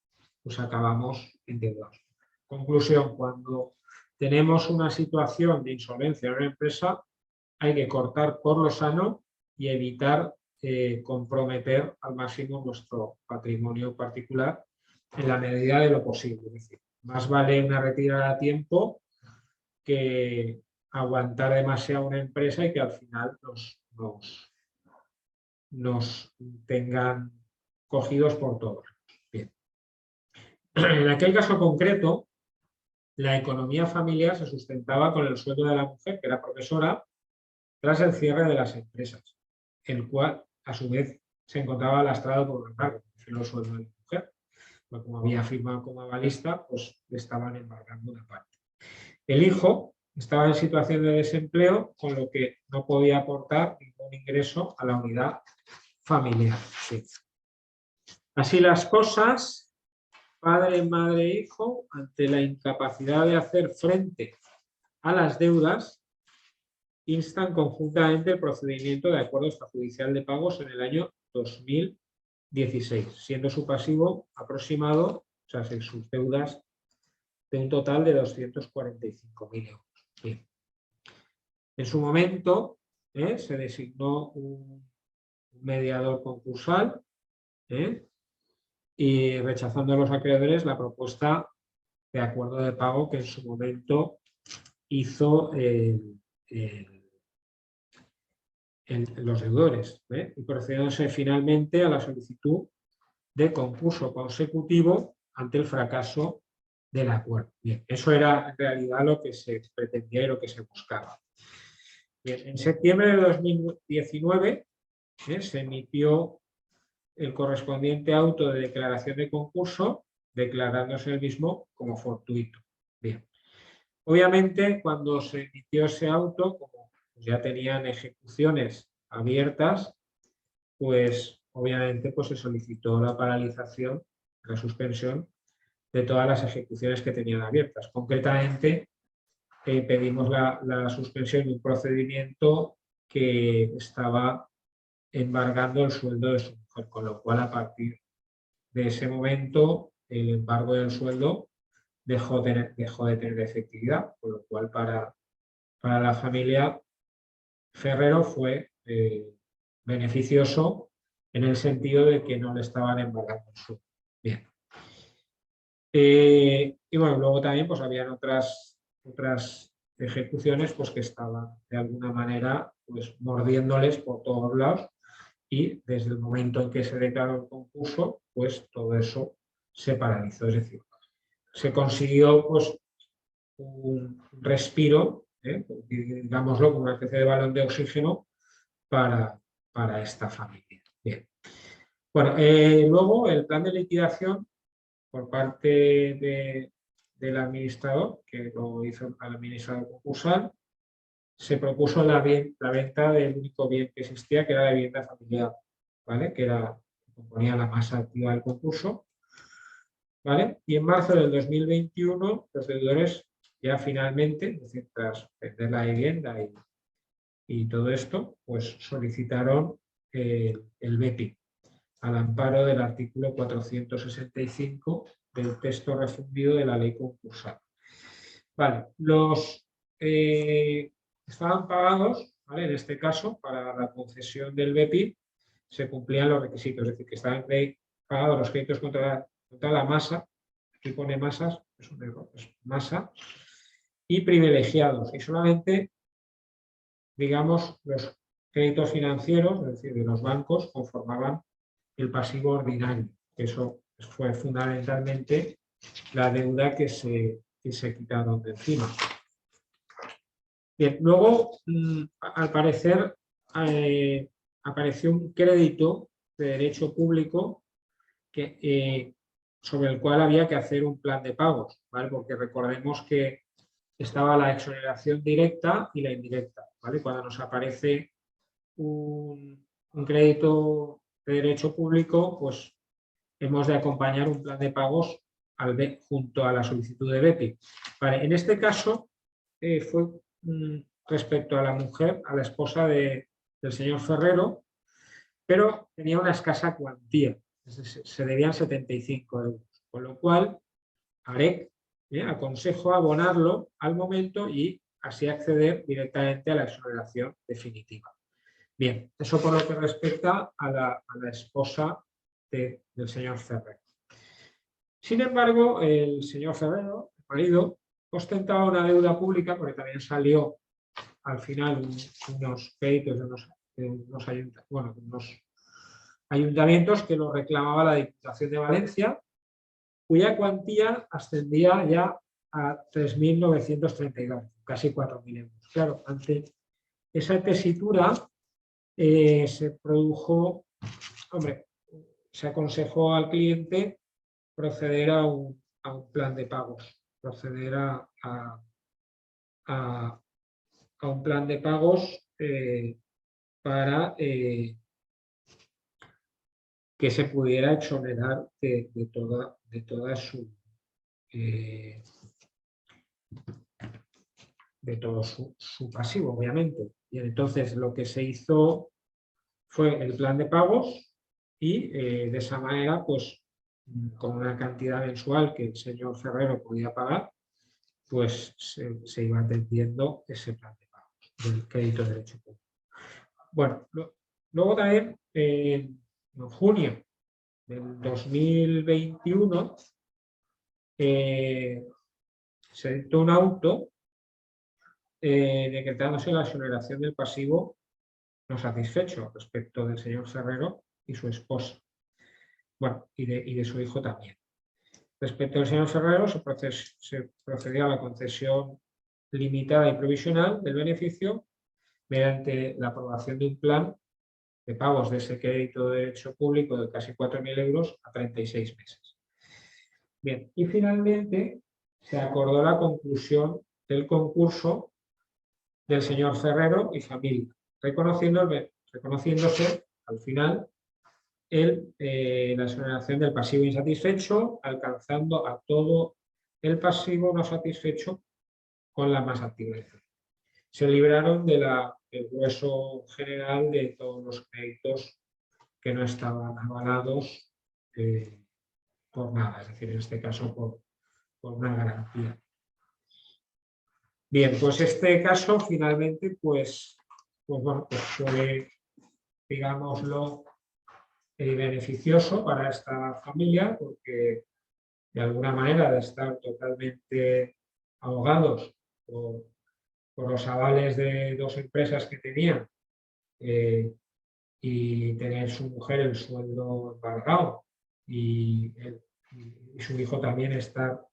pues acabamos endeudados. Conclusión, cuando tenemos una situación de insolvencia en una empresa, hay que cortar por lo sano y evitar comprometer al máximo nuestro patrimonio particular en la medida de lo posible. Es decir, más vale una retirada a tiempo que aguantar demasiado una empresa y que al final nos tengan cogidos por todos. Bien. En aquel caso concreto, la economía familiar se sustentaba con el sueldo de la mujer, que era profesora, tras el cierre de las empresas, el cual a su vez se encontraba lastrado por un embargo, el sueldo de la mujer. Pues como había firmado como avalista, pues le estaban embargando una parte. El hijo estaba en situación de desempleo, con lo que no podía aportar ningún ingreso a la unidad familiar. Sí. Así las cosas, padre, madre e hijo, ante la incapacidad de hacer frente a las deudas, instan conjuntamente el procedimiento de acuerdo extrajudicial de pagos en el año 2016, siendo su pasivo aproximado, o sea, sus deudas, de un total de 245.000 euros. Bien. En su momento se designó un mediador concursal y rechazando a los acreedores la propuesta de acuerdo de pago que en su momento hizo los deudores, y procediéndose finalmente a la solicitud de concurso consecutivo ante el fracaso del acuerdo. Bien, eso era en realidad lo que se pretendía y lo que se buscaba. Bien, en septiembre de 2019 se emitió el correspondiente auto de declaración de concurso, declarándose el mismo como fortuito. Bien. Obviamente, cuando se emitió ese auto, como ya tenían ejecuciones abiertas, pues obviamente pues se solicitó la paralización, la suspensión de todas las ejecuciones que tenían abiertas. Concretamente, pedimos la suspensión de un procedimiento que estaba embargando el sueldo de su mujer, con lo cual a partir de ese momento el embargo del sueldo dejó de tener efectividad, con lo cual para la familia Ferrero fue beneficioso en el sentido de que no le estaban embargando el sueldo. Bien. Y bueno, luego también pues habían otras ejecuciones pues que estaban de alguna manera pues mordiéndoles por todos lados, y desde el momento en que se declaró el concurso pues todo eso se paralizó, es decir, se consiguió pues un respiro, digámoslo, como una especie de balón de oxígeno para esta familia. Bien. Bueno, luego el plan de liquidación por parte del administrador, que lo hizo el administrador concursal, se propuso la venta del único bien que existía, que era la vivienda familiar, ¿vale? Que componía la masa activa del concurso, ¿vale? Y en marzo del 2021 los deudores ya finalmente, es decir, tras vender la vivienda y todo esto, pues solicitaron el BEPI al amparo del artículo 465 del texto refundido de la ley concursal. Vale, los estaban pagados, ¿vale? En este caso, para la concesión del BEPI se cumplían los requisitos, es decir, que estaban pagados los créditos contra la masa, aquí pone masas, es un error, es masa, y privilegiados, y solamente, digamos, los créditos financieros, es decir, de los bancos, conformaban el pasivo ordinario. Eso fue fundamentalmente la deuda que se quitaron de encima. Bien, luego, al parecer, apareció un crédito de derecho público sobre el cual había que hacer un plan de pagos, ¿vale? Porque recordemos que estaba la exoneración directa y la indirecta, ¿vale? Cuando nos aparece un crédito de derecho público, pues hemos de acompañar un plan de pagos junto a la solicitud de BEPI. Vale, en este caso fue respecto a la mujer, a la esposa del señor Ferrero, pero tenía una escasa cuantía, se debían 75 euros, con lo cual AREC aconsejó abonarlo al momento y así acceder directamente a la exoneración definitiva. Bien, eso por lo que respecta a la esposa del señor Ferrero. Sin embargo, el señor Ferrero, el marido, ostentaba una deuda pública porque también salió al final unos créditos de unos ayuntamientos que lo reclamaba la Diputación de Valencia, cuya cuantía ascendía ya a 3.932, casi 4.000 euros. Claro, ante esa tesitura se produjo, hombre, se aconsejó al cliente proceder a un plan de pagos, proceder a un plan de pagos para que se pudiera exonerar de toda su de todo su pasivo, obviamente. Y entonces lo que se hizo fue el plan de pagos y de esa manera, pues con una cantidad mensual que el señor Ferrero podía pagar, pues se iba atendiendo ese plan de pagos del crédito de derecho público. Bueno, luego también en junio del 2021 se dictó un auto decretándose la exoneración del pasivo no satisfecho respecto del señor Ferrero y su esposa. Bueno, y de su hijo también. Respecto al señor Ferrero, se procedió a la concesión limitada y provisional del beneficio mediante la aprobación de un plan de pagos de ese crédito de derecho público de casi 4.000 euros a 36 meses. Bien, y finalmente se acordó la conclusión del concurso del señor Ferrero y familia, reconociéndose al final la exoneración del pasivo insatisfecho, alcanzando a todo el pasivo no satisfecho con la masa activa. Se libraron del grueso general de todos los créditos que no estaban avalados por nada, es decir, en este caso por una garantía. Bien, pues este caso finalmente pues fue, digámoslo, beneficioso para esta familia, porque de alguna manera, de estar totalmente ahogados por los avales de dos empresas que tenían y tener su mujer el sueldo embargado y su hijo también estar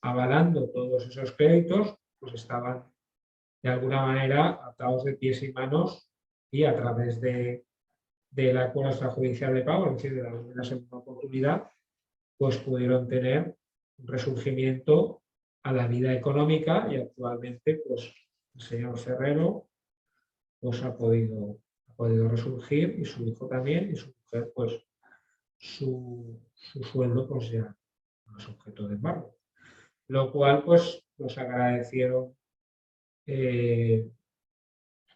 avalando todos esos créditos, pues estaban de alguna manera atados de pies y manos, y a través del acuerdo extrajudicial de pago, es decir, de la segunda oportunidad, pues pudieron tener un resurgimiento a la vida económica, y actualmente pues el señor Ferrero pues ha podido resurgir, y su hijo también, y su mujer pues su sueldo pues ya no es objeto de embargo, lo cual pues nos agradecieron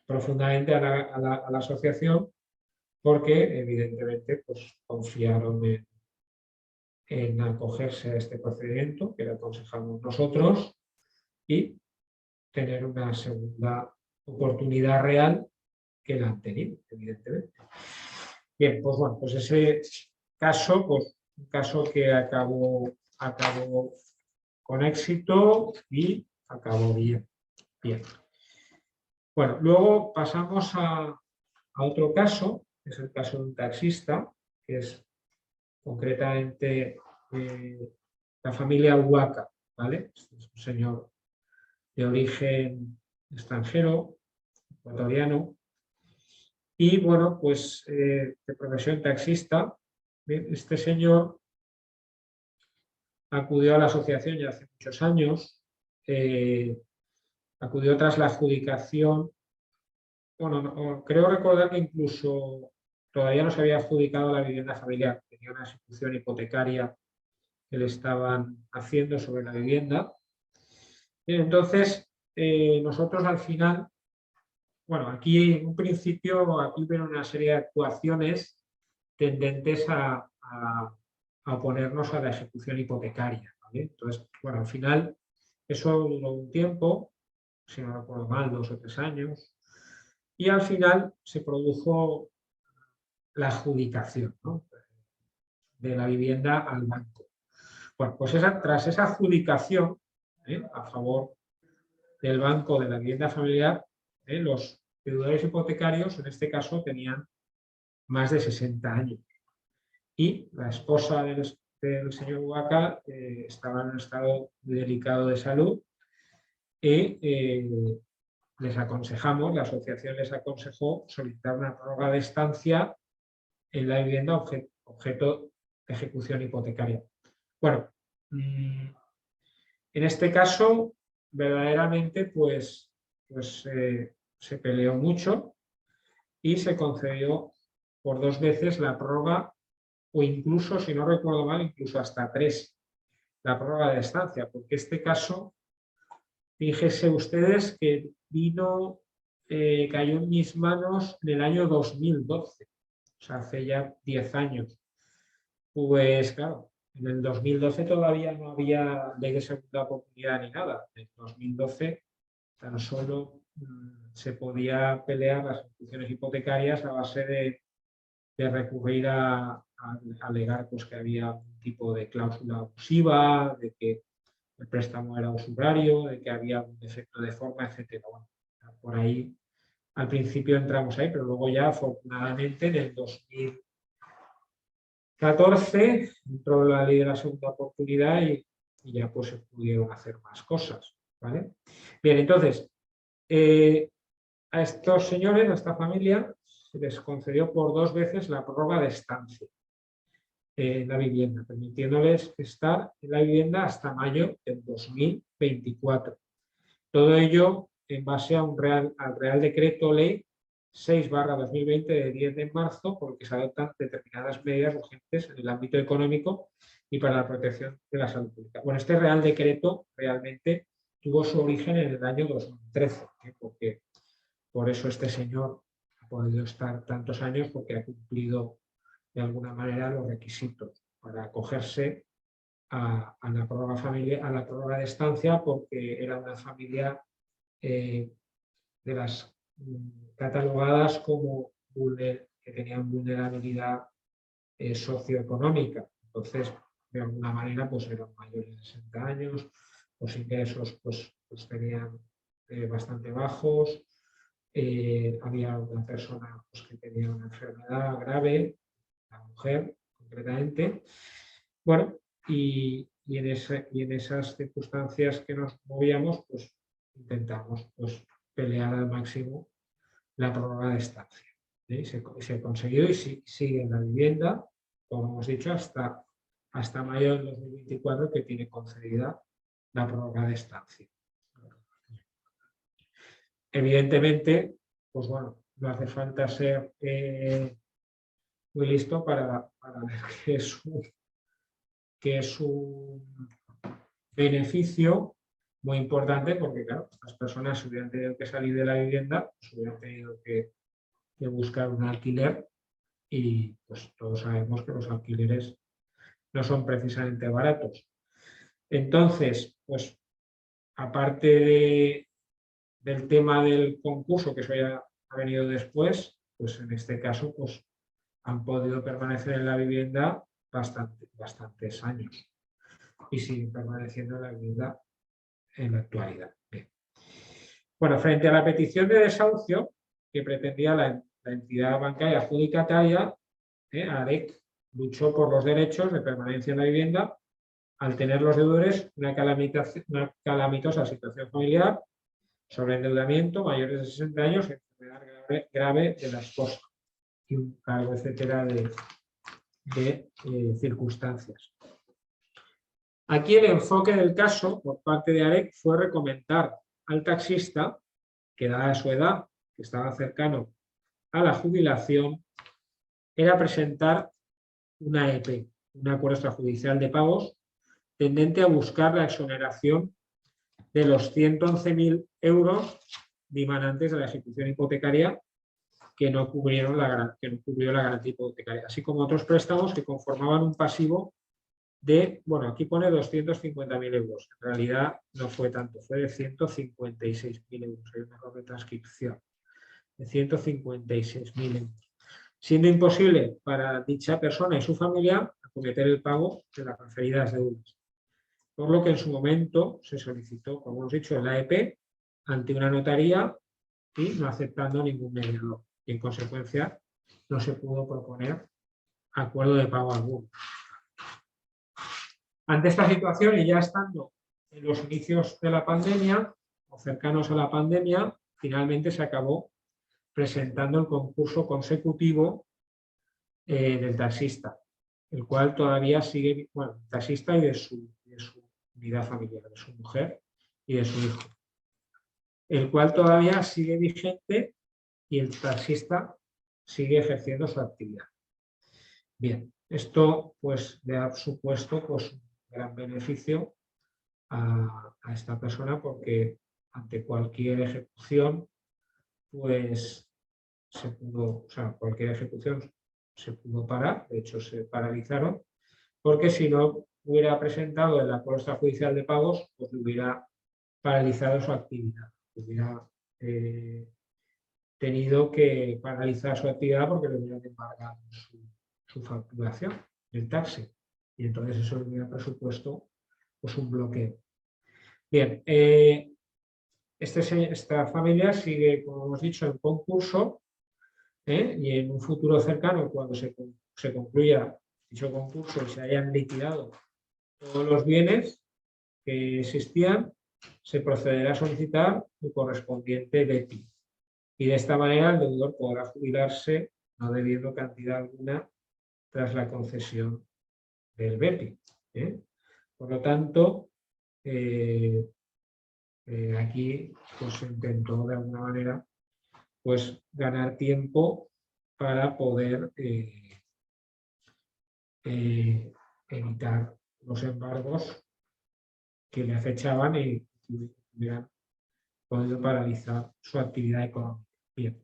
profundamente a la asociación, porque evidentemente pues confiaron en acogerse a este procedimiento que le aconsejamos nosotros y tener una segunda oportunidad real que la han tenido, evidentemente. Bien, pues bueno, pues ese caso, pues un caso que acabó con éxito y acabó bien. Bueno, luego pasamos a otro caso, que es el caso de un taxista, que es concretamente la familia Huaca, ¿vale? Es un señor de origen extranjero, ecuatoriano, y bueno, pues de profesión taxista. Este señor acudió a la asociación ya hace muchos años, acudió tras la adjudicación, bueno, creo recordar que incluso todavía no se había adjudicado la vivienda familiar, tenía una ejecución hipotecaria que le estaban haciendo sobre la vivienda. Entonces, nosotros al final, bueno, aquí en un principio, aquí ven una serie de actuaciones tendentes a oponernos a la ejecución hipotecaria, ¿vale? Entonces, bueno, al final, eso duró un tiempo, si no recuerdo mal, 2 o 3 años, y al final se produjo la adjudicación, ¿no?, de la vivienda al banco. Bueno, pues tras esa adjudicación a favor del banco de la vivienda familiar, los deudores hipotecarios en este caso tenían más de 60 años. y la esposa del señor Huaca estaba en un estado muy delicado de salud y les aconsejamos, la asociación les aconsejó solicitar una prórroga de estancia en la vivienda objeto de ejecución hipotecaria. Bueno, en este caso, verdaderamente, pues se peleó mucho y se concedió por 2 veces la prórroga, o incluso, si no recuerdo mal, incluso hasta 3, la prórroga de estancia, porque este caso, fíjense ustedes que cayó en mis manos en el año 2012, o sea, hace ya 10 años. Pues claro, en el 2012 todavía no había ley de segunda oportunidad ni nada. En el 2012 tan solo se podía pelear las ejecuciones hipotecarias a base de recurrir a alegar pues, que había un tipo de cláusula abusiva, de que el préstamo era usurario, de que había un defecto de forma, etc. Bueno, por ahí, al principio entramos ahí, pero luego ya afortunadamente en el 2014 entró la ley de la segunda oportunidad y ya pues se pudieron hacer más cosas, ¿vale? Bien, entonces, a estos señores, a esta familia, se les concedió por 2 veces la prórroga de estancia en la vivienda, permitiéndoles estar en la vivienda hasta mayo del 2024. Todo ello en base al Real Decreto Ley 6/2020 de 10 de marzo, por el que se adoptan determinadas medidas urgentes en el ámbito económico y para la protección de la salud pública. Bueno, este Real Decreto realmente tuvo su origen en el año 2013, porque por eso este señor ha podido estar tantos años, porque ha cumplido de alguna manera los requisitos para acogerse a la prórroga de estancia, porque era una familia de las catalogadas como que tenían vulnerabilidad socioeconómica. Entonces, de alguna manera, pues eran mayores de 60 años, los ingresos pues tenían bastante bajos, había una persona pues, que tenía una enfermedad grave, la mujer concretamente. Bueno, y en esas circunstancias que nos movíamos, pues intentamos pues, pelear al máximo la prórroga de estancia. Se ha conseguido y sigue en la vivienda, como hemos dicho, hasta mayo del 2024, que tiene concedida la prórroga de estancia. Evidentemente, pues bueno, no hace falta ser muy listo para ver que es un beneficio muy importante, porque claro, las personas hubieran tenido que salir de la vivienda, pues hubieran tenido que buscar un alquiler, y pues todos sabemos que los alquileres no son precisamente baratos. Entonces, pues aparte del tema del concurso, que eso ya ha venido después, pues en este caso pues han podido permanecer en la vivienda bastantes años y siguen permaneciendo en la vivienda en la actualidad. Bien. Bueno, frente a la petición de desahucio que pretendía la entidad bancaria adjudicataria, AREC luchó por los derechos de permanencia en la vivienda al tener los deudores una calamitosa situación familiar, sobreendeudamiento, mayores de 60 años, enfermedad grave de la esposa y un cargo, etcétera, de circunstancias. Aquí el enfoque del caso por parte de AREC fue recomendar al taxista, que dada su edad, que estaba cercano a la jubilación, era presentar una EP, un acuerdo extrajudicial de pagos, tendente a buscar la exoneración de los 111.000 euros dimanantes de la ejecución hipotecaria que no cubrió la garantía hipotecaria, así como otros préstamos que conformaban un pasivo de, bueno, aquí pone 250.000 euros, en realidad no fue tanto, fue de 156.000 euros, hay un error de transcripción, de 156.000 euros, siendo imposible para dicha persona y su familia acometer el pago de las referidas deudas, por lo que en su momento se solicitó, como hemos dicho, el AEP ante una notaría y no aceptando ningún mediador, y en consecuencia no se pudo proponer acuerdo de pago alguno. Ante esta situación y ya estando en los inicios de la pandemia o cercanos a la pandemia, finalmente se acabó presentando el concurso consecutivo del taxista, el cual todavía sigue, bueno, taxista y de su unidad familiar, de su mujer y de su hijo, el cual todavía sigue vigente y el taxista sigue ejerciendo su actividad. Bien, esto pues le ha supuesto pues un gran beneficio a esta persona porque ante cualquier ejecución pues se pudo, o sea, cualquier ejecución se pudo parar, de hecho se paralizaron, porque si no hubiera presentado el acuerdo extrajudicial de pagos, pues hubiera paralizado su actividad, hubiera tenido que paralizar su actividad porque le hubieran embargado su facturación del taxi y entonces eso le hubiera presupuesto pues un bloqueo. Bien, esta familia sigue, como hemos dicho, en concurso y en un futuro cercano, cuando se concluya dicho concurso y se hayan liquidado todos los bienes que existían, se procederá a solicitar el correspondiente BEPI. Y de esta manera el deudor podrá jubilarse no debiendo cantidad alguna tras la concesión del BEPI. Por lo tanto, aquí pues, se intentó de alguna manera pues, ganar tiempo para poder evitar los embargos que le acechaban y que hubieran podido paralizar su actividad económica. Bien,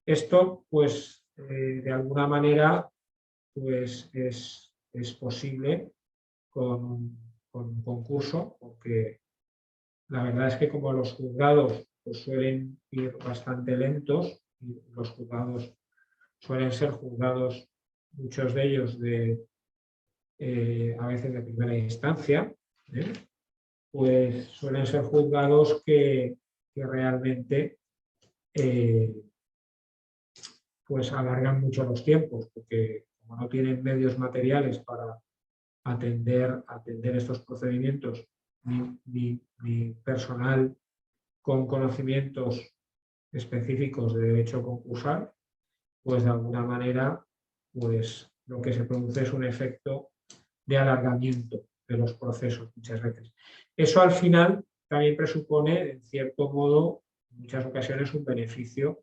esto pues de alguna manera pues es posible con un concurso, porque la verdad es que como los juzgados pues, suelen ir bastante lentos, y los juzgados suelen ser juzgados, muchos de ellos a veces de primera instancia, pues suelen ser juzgados que realmente pues alargan mucho los tiempos, porque como no tienen medios materiales para atender estos procedimientos, ni personal con conocimientos específicos de derecho concursal, pues de alguna manera pues lo que se produce es un efecto de alargamiento de los procesos muchas veces. Eso al final también presupone, en cierto modo, en muchas ocasiones un beneficio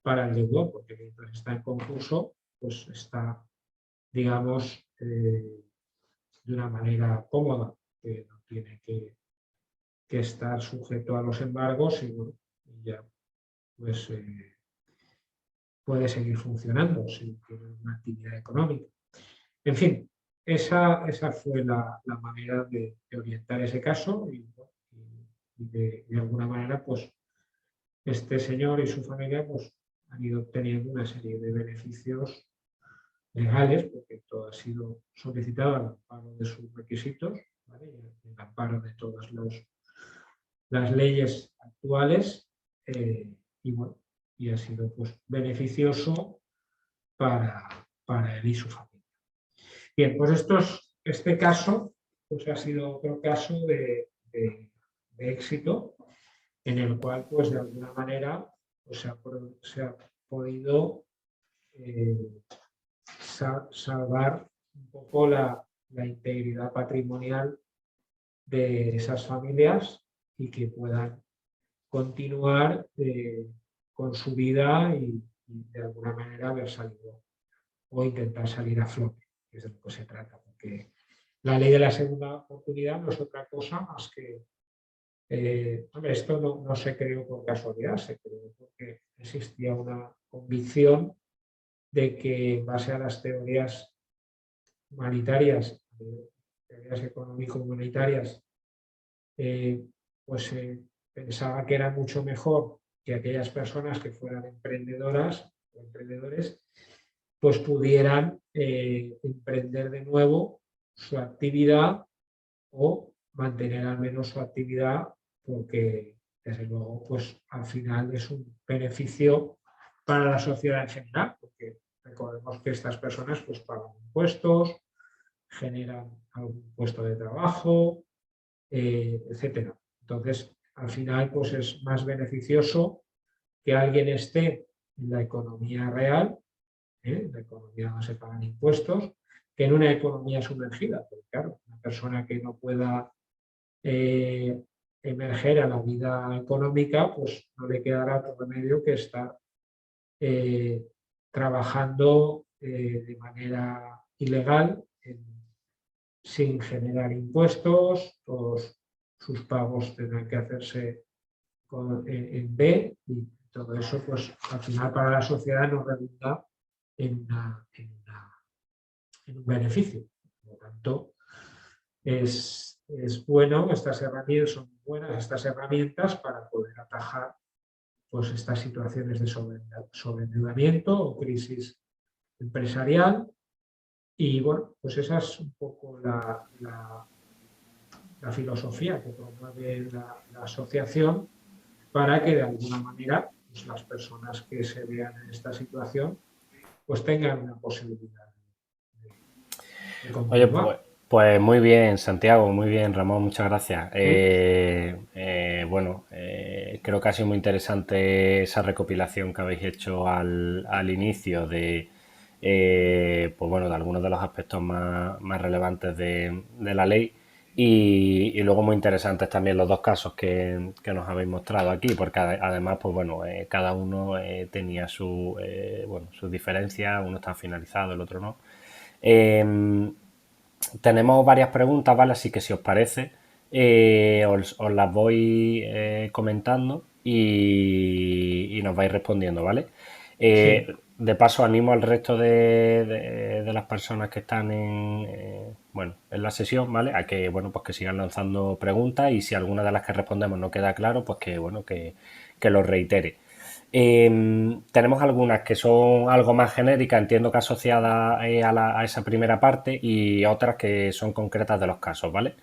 para el deudor, porque mientras está en concurso, pues está, digamos, de una manera cómoda, que no tiene que estar sujeto a los embargos y bueno, ya pues puede seguir funcionando si tiene una actividad económica. En fin, esa fue la manera de orientar ese caso y de alguna manera pues este señor y su familia pues han ido obteniendo una serie de beneficios legales, porque todo ha sido solicitado al amparo de sus requisitos, ¿vale? Y al amparo de todas las leyes actuales, y bueno, y ha sido pues beneficioso para él y su familia. Bien, pues este caso pues ha sido otro caso de éxito, en el cual pues de alguna manera pues, se ha podido salvar un poco la integridad patrimonial de esas familias y que puedan continuar con su vida y de alguna manera haber salido o intentar salir a flote, que es de lo que se trata, porque la ley de la segunda oportunidad no es otra cosa más que hombre, esto no se creó por casualidad, se creó porque existía una convicción de que en base a las teorías humanitarias, teorías económico-humanitarias, pues pensaba que era mucho mejor que aquellas personas que fueran emprendedoras o emprendedores, pues pudieran emprender de nuevo su actividad o mantener al menos su actividad, porque desde luego pues al final es un beneficio para la sociedad en general, porque recordemos que estas personas pues pagan impuestos, generan algún puesto de trabajo, etcétera. Entonces, al final, pues es más beneficioso que alguien esté en la economía real, la economía donde se pagan impuestos, que en una economía sumergida. Porque, claro, una persona que no pueda emerger a la vida económica, pues no le quedará otro remedio que estar trabajando de manera ilegal, sin generar impuestos, todos sus pagos tendrán que hacerse en B, y todo eso, pues al final para la sociedad nos redunda en un beneficio. Por lo tanto, es bueno, son buenas estas herramientas para poder atajar pues estas situaciones de sobreendeudamiento o crisis empresarial. Y bueno, pues esa es un poco la filosofía que promueve la asociación, para que de alguna manera pues, las personas que se vean en esta situación pues tengan una posibilidad de Oye, continuar. pues muy bien, Santiago, muy bien, Ramón, muchas gracias. Bueno, creo que ha sido muy interesante esa recopilación que habéis hecho al inicio de, pues bueno, de algunos de los aspectos más relevantes de la ley. Y luego muy interesantes también los dos casos que nos habéis mostrado aquí, porque además, pues bueno, cada uno tenía sus diferencias, uno está finalizado, el otro no. Tenemos varias preguntas, ¿vale? Así que si os parece, os las voy comentando y nos vais respondiendo, ¿vale? Sí. De paso, animo al resto de las personas que están bueno, en la sesión, ¿vale? A que, bueno, pues que sigan lanzando preguntas, y si alguna de las que respondemos no queda claro, pues que, bueno, que lo reitere. Tenemos algunas que son algo más genéricas, entiendo que asociadas a esa primera parte, y otras que son concretas de los casos, ¿vale?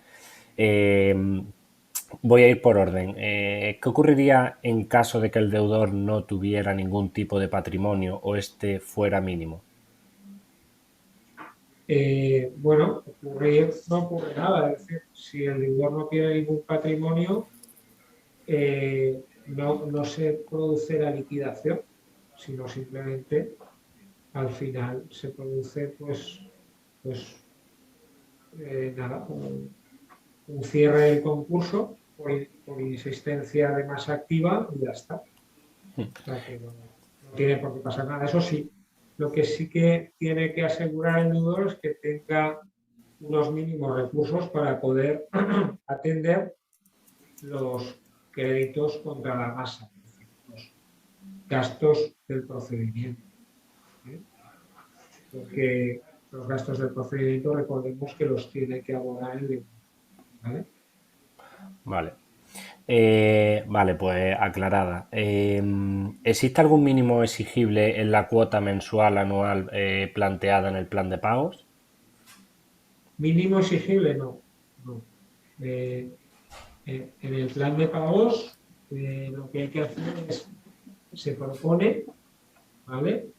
Voy a ir por orden. ¿Qué ocurriría en caso de que el deudor no tuviera ningún tipo de patrimonio o este fuera mínimo? Bueno, no ocurre nada. Es decir, si el deudor no tiene ningún patrimonio, no se produce la liquidación, sino simplemente al final se produce pues nada, un cierre del concurso por insistencia de masa activa, y ya está. O sea que no tiene por qué pasar nada. Eso sí, lo que sí que tiene que asegurar el deudor es que tenga unos mínimos recursos para poder atender los créditos contra la masa, los gastos del procedimiento. Porque los gastos del procedimiento, recordemos que los tiene que abonar el deudor, ¿vale? Vale. Vale, pues aclarada. ¿Existe algún mínimo exigible en la cuota mensual anual planteada en el plan de pagos? Mínimo exigible, no. En el plan de pagos, lo que hay que hacer es, se propone, ¿vale?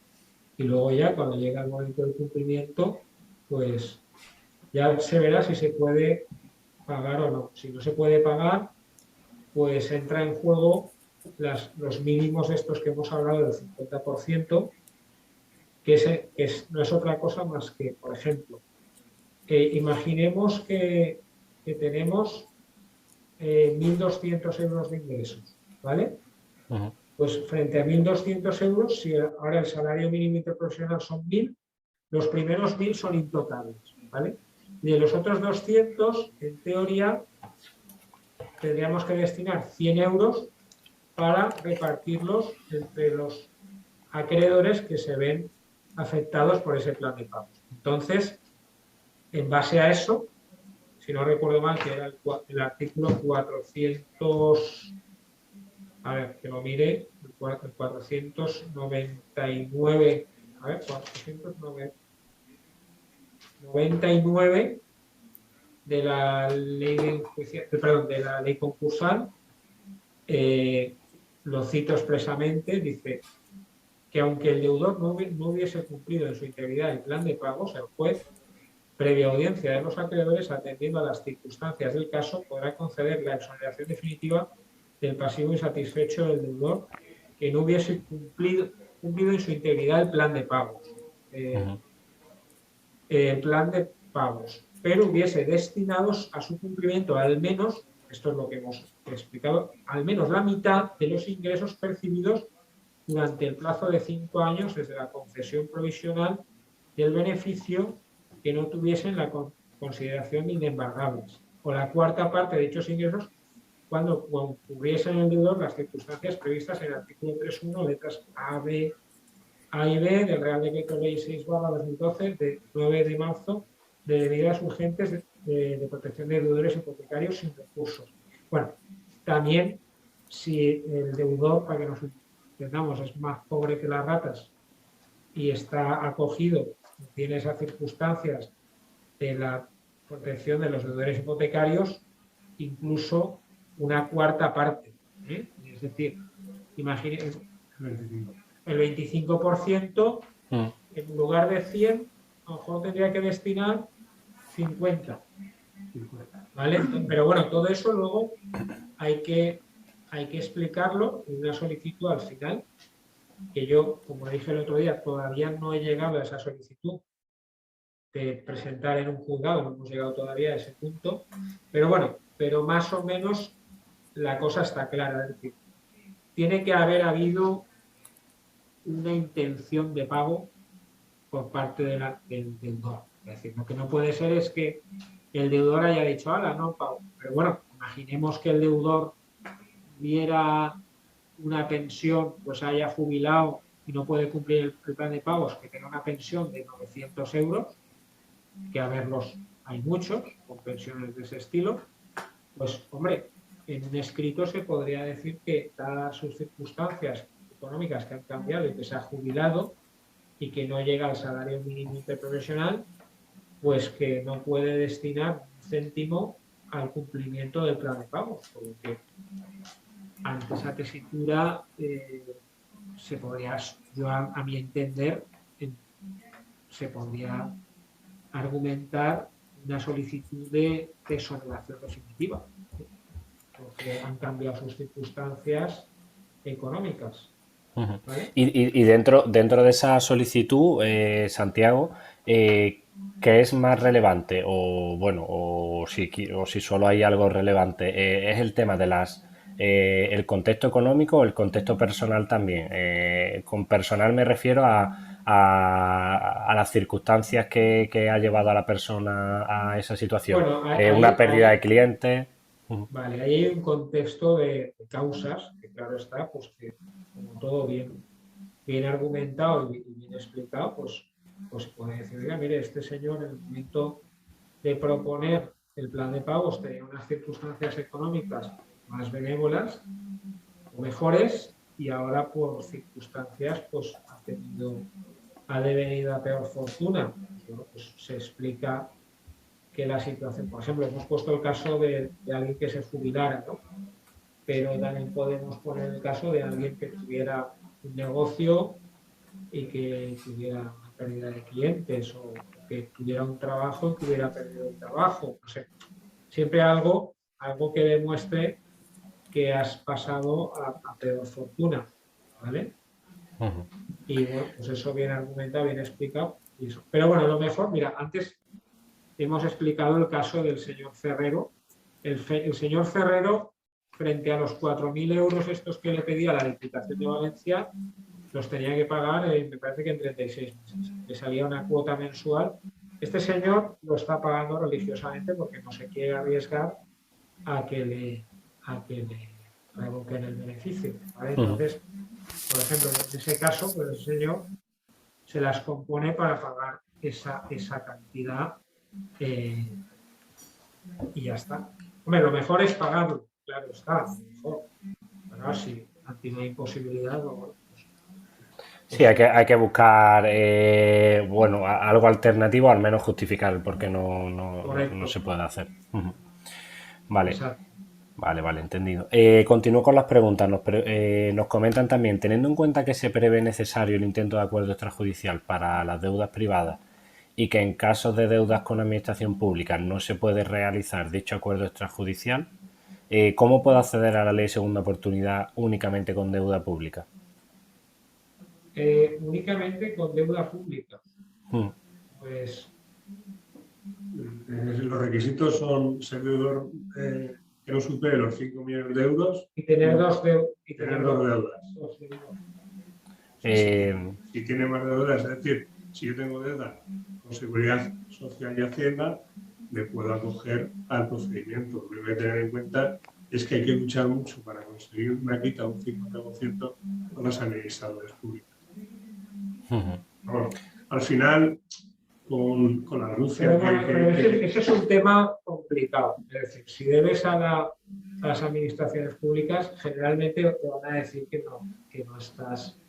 Y luego ya cuando llega el momento del cumplimiento, pues ya se verá si se puede pagar o no. Si no se puede pagar, pues entra en juego los mínimos estos que hemos hablado del 50%, que no es otra cosa más que, por ejemplo, imaginemos que tenemos 1.200 euros de ingresos, ¿vale? Uh-huh. Pues frente a 1.200 euros, si ahora el salario mínimo interprofesional son 1.000, los primeros 1.000 son intocables, ¿vale? Y de los otros 200, en teoría, tendríamos que destinar 100 euros para repartirlos entre los acreedores que se ven afectados por ese plan de pagos. Entonces, en base a eso, si no recuerdo mal, que era el artículo 400, a ver, que lo mire, el 499, a ver, 499 de la ley de la ley concursal, lo cito expresamente, dice que aunque el deudor no hubiese cumplido en su integridad el plan de pagos, el juez, previa audiencia de los acreedores, atendiendo a las circunstancias del caso, podrá conceder la exoneración definitiva del pasivo insatisfecho del deudor que no hubiese cumplido en su integridad el plan de pagos. El plan de pagos, pero hubiese destinados a su cumplimiento al menos, esto es lo que hemos explicado, al menos la mitad de los ingresos percibidos durante el plazo de 5 años desde la concesión provisional del beneficio que no tuviesen la consideración de inembargables, o la cuarta parte de dichos ingresos cuando cubriesen el deudor las circunstancias previstas en el artículo 3.1, letras A y B del Real Decreto Ley 6/2012 de 9 de marzo de medidas urgentes de protección de deudores hipotecarios sin recursos. Bueno, también si el deudor, para que nos entendamos, es más pobre que las ratas y está acogido, tiene esas circunstancias de la protección de los deudores hipotecarios, incluso una cuarta parte. Es decir, imagínense el 25%, en lugar de 100, a lo mejor tendría que destinar 50. ¿Vale? Pero bueno, todo eso luego hay que explicarlo en una solicitud al final, que yo, como dije el otro día, todavía no he llegado a esa solicitud de presentar en un juzgado, no hemos llegado todavía a ese punto, pero bueno, pero más o menos la cosa está clara. Es decir, tiene que haber habido una intención de pago por parte del deudor. Es decir, lo que no puede ser es que el deudor haya dicho, ala, no pago. Pero bueno, imaginemos que el deudor diera una pensión, pues haya jubilado y no puede cumplir el plan de pagos, que tenga una pensión de 900 euros, que a verlos hay muchos, con pensiones de ese estilo, pues hombre, en un escrito se podría decir que dadas sus circunstancias económicas que han cambiado y que se ha jubilado y que no llega al salario mínimo interprofesional, pues que no puede destinar un céntimo al cumplimiento del plan de pagos, porque ante esa tesitura se podría, yo a mi entender, se podría argumentar una solicitud de exoneración definitiva, porque han cambiado sus circunstancias económicas. ¿Vale? Y dentro de esa solicitud, Santiago, ¿qué es más relevante? O bueno, o si solo hay algo relevante, ¿es el tema de el contexto económico o el contexto personal también? Con personal me refiero a las circunstancias que ha llevado a la persona a esa situación. Bueno, una pérdida de clientes. Vale, ahí hay un contexto de causas, que claro está, pues que como todo bien argumentado y bien explicado, pues se puede decir, oiga, mire, este señor en el momento de proponer el plan de pagos tenía unas circunstancias económicas más benévolas o mejores y ahora por circunstancias pues ha devenido a peor fortuna. Bueno, pues se explica que la situación, por ejemplo, hemos puesto el caso de alguien que se jubilara, ¿no? Pero también podemos poner el caso de alguien que tuviera un negocio y que tuviera una pérdida de clientes o que tuviera un trabajo y que hubiera perdido el trabajo. No sé, siempre algo que demuestre que has pasado a peor fortuna, ¿vale? Y bueno, pues eso bien argumentado, bien explicado. Y eso. Pero bueno, lo mejor, mira, antes hemos explicado el caso del señor Ferrero. El señor Ferrero, frente a los 4.000 euros estos que le pedía la Diputación de Valencia, los tenía que pagar, me parece que en 36 meses. Le salía una cuota mensual. Este señor lo está pagando religiosamente porque no se quiere arriesgar a que le revoquen el beneficio, ¿vale? Entonces, por ejemplo, en ese caso, pues el señor se las compone para pagar esa cantidad y ya está. Hombre, lo mejor es pagarlo, claro está, lo mejor. Pero si ante una imposibilidad, pues, sí, hay que buscar bueno, algo alternativo, al menos justificar porque no se puede hacer. Vale. Exacto. Vale, vale, entendido. Continúo con las preguntas. Nos comentan también, teniendo en cuenta que se prevé necesario el intento de acuerdo extrajudicial para las deudas privadas y que en casos de deudas con administración pública no se puede realizar dicho acuerdo extrajudicial, ¿cómo puedo acceder a la ley segunda oportunidad únicamente con deuda pública? Únicamente con deuda pública. Mm. Pues Los requisitos son ser deudor que no supere los 5 millones de euros y tener dos tener dos deudas. Si tiene más deudas, es decir, si yo tengo deuda con Seguridad Social y Hacienda, me puedo acoger al procedimiento. Lo que hay que tener en cuenta es que hay que luchar mucho para conseguir una quita de un 50% con los administradores públicos. Bueno, al final, con la renuncia pero ese es un tema complicado. Es decir, si debes a las administraciones públicas, generalmente te van a decir que no estás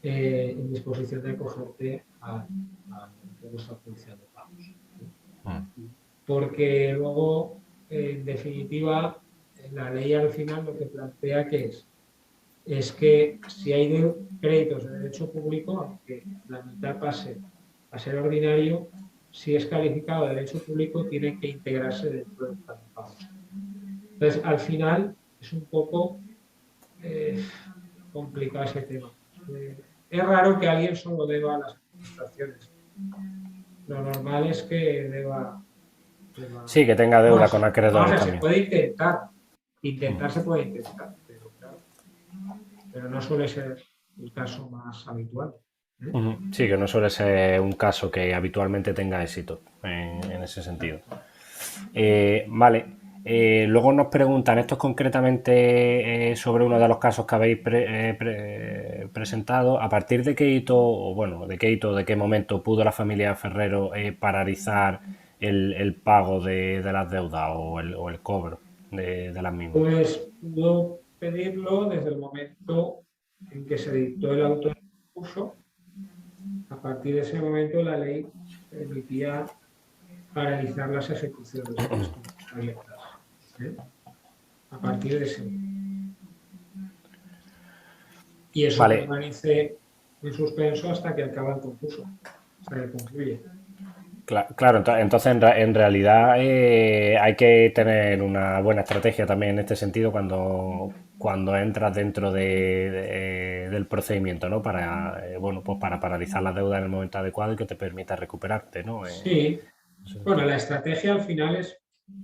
en disposición de acogerte a la judicial de pagos. Porque luego, en definitiva, la ley al final lo que plantea que es que si hay créditos de derecho público, aunque la mitad pase a ser ordinario, si es calificado de derecho público, tiene que integrarse dentro del plan de pagos. Entonces, al final, es un poco complicado ese tema. Es raro que alguien solo deba a las administraciones. Lo normal es que deba Sí, que tenga deuda con acreedores se también. puede intentar se puede intentar, pero no suele ser el caso más habitual. Sí, que no suele ser un caso que habitualmente tenga éxito en ese sentido. Vale. Luego nos preguntan, esto es concretamente sobre uno de los casos que habéis presentado. ¿A partir de qué hito, o bueno, de qué momento pudo la familia Ferrero paralizar el pago de las deudas o el cobro de las mismas? Pues pudo pedirlo desde el momento en que se dictó el auto de concurso. A partir de ese momento la ley permitía paralizar las ejecuciones abiertas. A partir de ese momento. Y eso permanece en suspenso hasta que acaba el concurso, hasta que concluye. Claro, entonces en realidad hay que tener una buena estrategia también en este sentido cuando entras dentro del procedimiento, ¿no? Para, bueno, pues para paralizar la deuda en el momento adecuado y que te permita recuperarte, ¿no? Sí. Bueno, la estrategia al final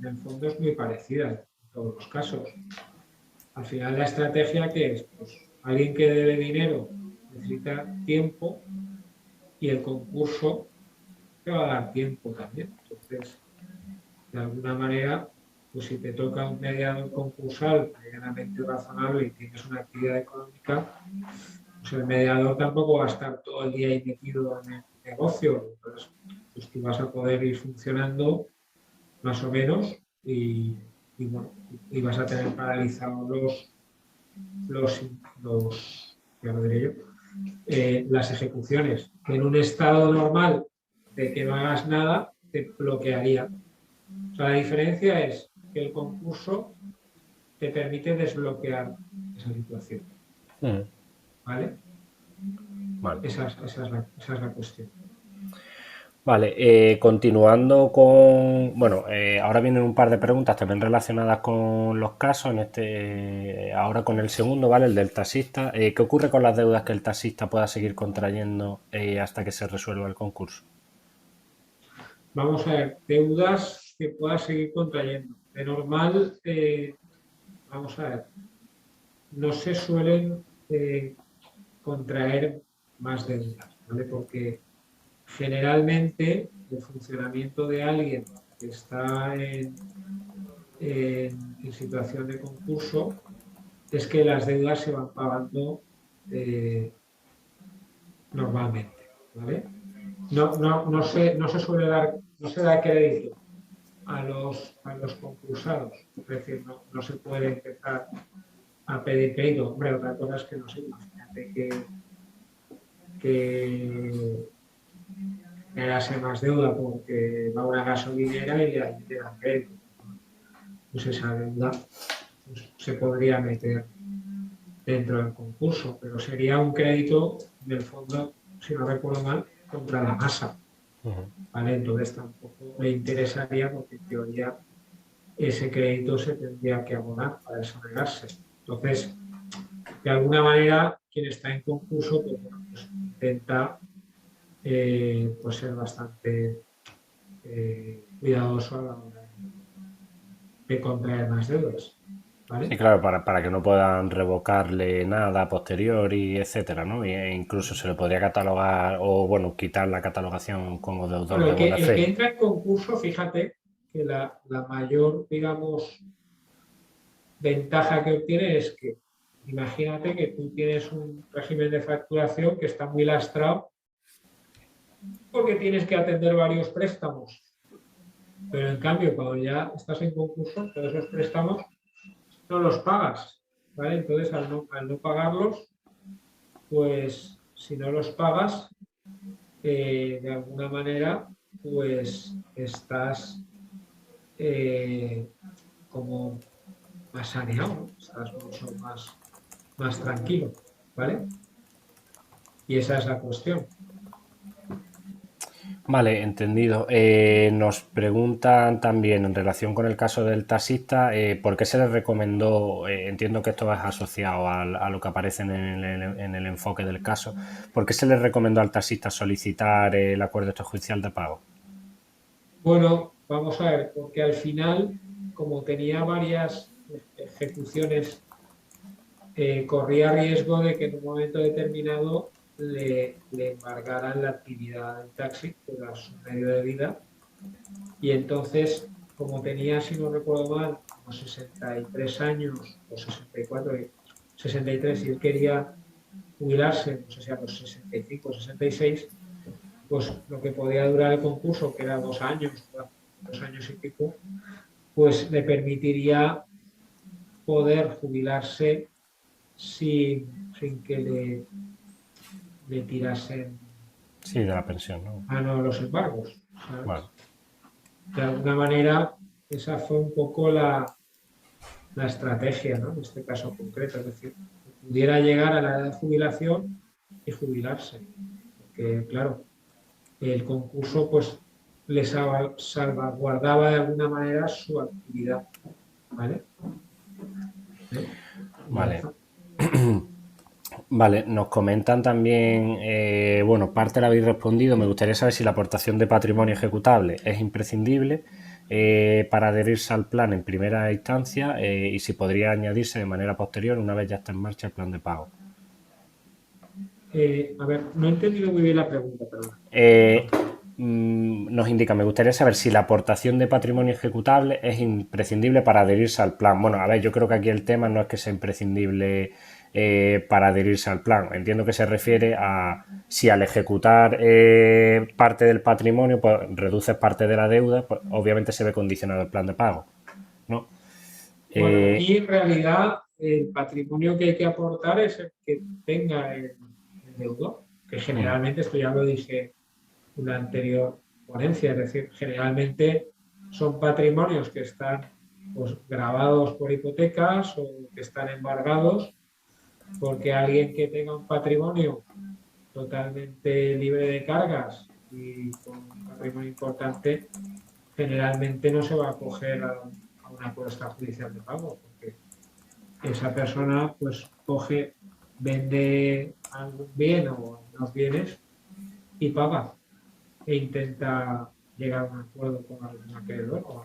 en el fondo es muy parecida en todos los casos. Al final la estrategia que es, pues alguien que debe dinero necesita tiempo y el concurso te va a dar tiempo también. Entonces, de alguna manera, pues si te toca un mediador concursal medianamente razonable y tienes una actividad económica, pues el mediador tampoco va a estar todo el día ahí metido en el negocio. Entonces, pues tú vas a poder ir funcionando más o menos y bueno, y vas a tener paralizados ya lo diré yo, las ejecuciones. En un estado normal de que no hagas nada, te bloquearía. O sea, la diferencia es que el concurso te permite desbloquear esa situación. ¿Vale? Esa es la cuestión. Vale, continuando con... Bueno, ahora vienen un par de preguntas también relacionadas con los casos, ahora con el segundo, ¿vale? El del taxista. ¿Qué ocurre con las deudas que el taxista pueda seguir contrayendo hasta que se resuelva el concurso? Vamos a ver, deudas que pueda seguir contrayendo. De normal, vamos a ver, no se suelen contraer más deudas, ¿vale? Porque generalmente el funcionamiento de alguien que está en situación de concurso es que las deudas se van pagando normalmente, ¿vale? No se suele dar, no se da crédito a los concursados, es decir, no se puede empezar a pedir crédito. Hombre, otra cosa es que no sé, imagínate que generase más deuda porque va a una gasolinera y ahí te dan crédito. Pues esa deuda pues, se podría meter dentro del concurso, pero sería un crédito del fondo, si no recuerdo mal, contra la masa. ¿Vale? Entonces tampoco le interesaría porque en teoría ese crédito se tendría que abonar para exonerarse. Entonces, de alguna manera, quien está en concurso pues, bueno, pues intenta pues ser bastante cuidadoso a la hora de contraer más deudas. ¿Vale? Sí, claro, para que no puedan revocarle nada a posteriori, etcétera, ¿no? E incluso se le podría catalogar o, bueno, quitar la catalogación como deudor Bueno, de buena el que fe. entra en concurso, fíjate que la mayor, digamos, ventaja que obtiene es que, imagínate que tú tienes un régimen de facturación que está muy lastrado porque tienes que atender varios préstamos. Pero en cambio, cuando ya estás en concurso, todos esos préstamos no los pagas. ¿Vale? Entonces, al no pagarlos, pues si no los pagas, de alguna manera, pues estás como más saneado, ¿no? Estás mucho más tranquilo, ¿vale? Y esa es la cuestión. Vale, entendido. Nos preguntan también en relación con el caso del taxista, ¿por qué se les recomendó? Entiendo que esto es asociado a lo que aparece en el enfoque del caso. ¿Por qué se les recomendó al taxista solicitar el acuerdo extrajudicial de pago? Bueno, vamos a ver, porque al final, como tenía varias ejecuciones, corría riesgo de que en un momento determinado le embargaran la actividad del taxi, que era su medio de vida, y entonces, como tenía, si no recuerdo mal, como 63 años o 64, 63, y él quería jubilarse, no sé si a los 65 o 66, pues lo que podía durar el concurso, que era 2 años, 2 años y pico, pues le permitiría poder jubilarse sin que le tirasen Sí, de la pensión, ¿no? mano a los embargos, ¿sabes? Vale. De alguna manera, esa fue un poco la estrategia, ¿no? En este caso concreto, es decir, que pudiera llegar a la edad de jubilación y jubilarse. Porque, claro, el concurso pues le salvaguardaba de alguna manera su actividad, ¿vale? Vale. Vale, nos comentan también, bueno, parte la habéis respondido, me gustaría saber si la aportación de patrimonio ejecutable es imprescindible para adherirse al plan en primera instancia y si podría añadirse de manera posterior una vez ya está en marcha el plan de pago. A ver, no he entendido muy bien la pregunta, perdón. Nos indica, me gustaría saber si la aportación de patrimonio ejecutable es imprescindible para adherirse al plan. Bueno, a ver, yo creo que aquí el tema no es que sea imprescindible para adherirse al plan. Entiendo que se refiere a si al ejecutar parte del patrimonio, pues reduces parte de la deuda, pues obviamente se ve condicionado el plan de pago, ¿no? Bueno, aquí en realidad el patrimonio que hay que aportar es el que tenga el deudor, que generalmente, esto ya lo dije en la anterior ponencia, es decir, generalmente son patrimonios que están pues, gravados por hipotecas o que están embargados, porque alguien que tenga un patrimonio totalmente libre de cargas y con un patrimonio importante, generalmente no se va a acoger a una acuerdo extrajudicial de pago, porque esa persona pues coge, vende algún bien o unos bienes y paga e intenta llegar a un acuerdo con algún acreedor o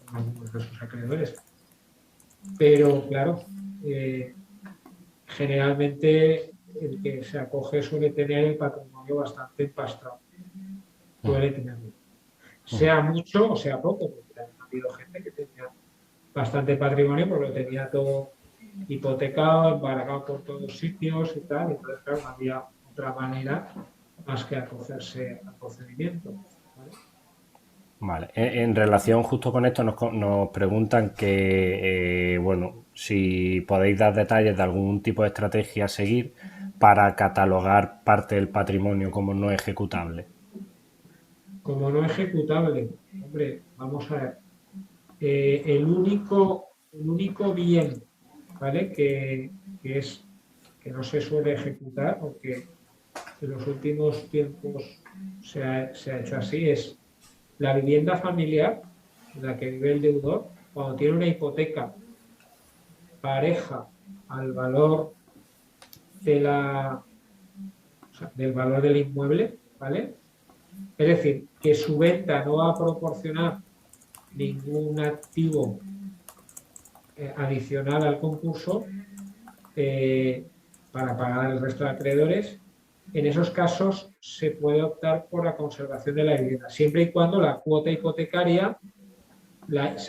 con algunos de sus acreedores. Pero claro, generalmente el que se acoge suele tener el patrimonio bastante empastado. Suele tenerlo. Sea mucho o sea poco, porque ha habido gente que tenía bastante patrimonio, pero lo tenía todo hipotecado, embargado por todos sitios y tal. Entonces, claro, no había otra manera más que acogerse al procedimiento. ¿Vale? Vale. En relación justo con esto nos preguntan que, bueno, si podéis dar detalles de algún tipo de estrategia a seguir para catalogar parte del patrimonio como no ejecutable. Como no ejecutable, hombre, vamos a ver. El único un único bien, ¿vale? Que no se suele ejecutar, porque en los últimos tiempos se ha hecho así, es la vivienda familiar en la que vive el deudor, cuando tiene una hipoteca pareja al valor del valor del inmueble, ¿vale? Es decir, que su venta no va a proporcionar ningún activo adicional al concurso para pagar el resto de acreedores. En esos casos se puede optar por la conservación de la vivienda, siempre y cuando la cuota hipotecaria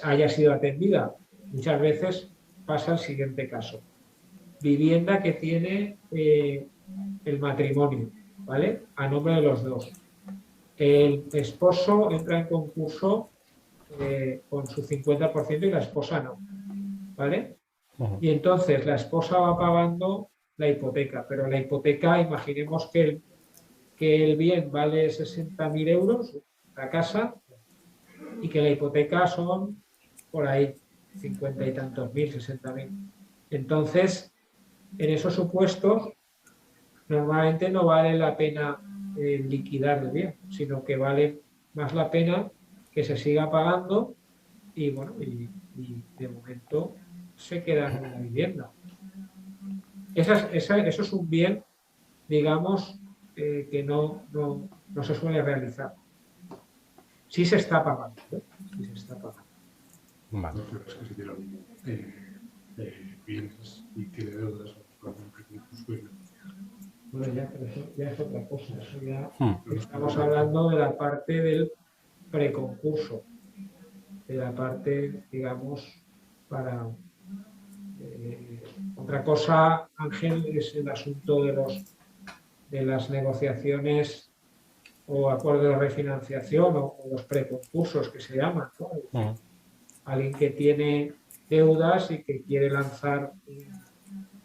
haya sido atendida. Muchas veces pasa el siguiente caso. Vivienda que tiene el matrimonio, ¿vale? A nombre de los dos. El esposo entra en concurso con su 50% y la esposa no, ¿vale? Y entonces la esposa va pagando la hipoteca, pero la hipoteca, imaginemos que el bien vale 60.000 euros, la casa, y que la hipoteca son por ahí 50 y tantos mil, 60.000. Entonces, en esos supuestos, normalmente no vale la pena liquidar el bien, sino que vale más la pena que se siga pagando y, bueno, y de momento se quedan en la vivienda. Eso es un bien, digamos, que no se suele realizar. Sí se está pagando, ¿eh? Sí se está pagando. Vale. Pero es que si tiene bienes y tiene deudas, Bueno, pero eso ya es otra cosa. Eso ya estamos hablando de la parte del preconcurso, de la parte, digamos, para... otra cosa, Ángel, es el asunto de las negociaciones o acuerdos de refinanciación o los preconcursos que se llaman, ¿no? Alguien que tiene deudas y que quiere lanzar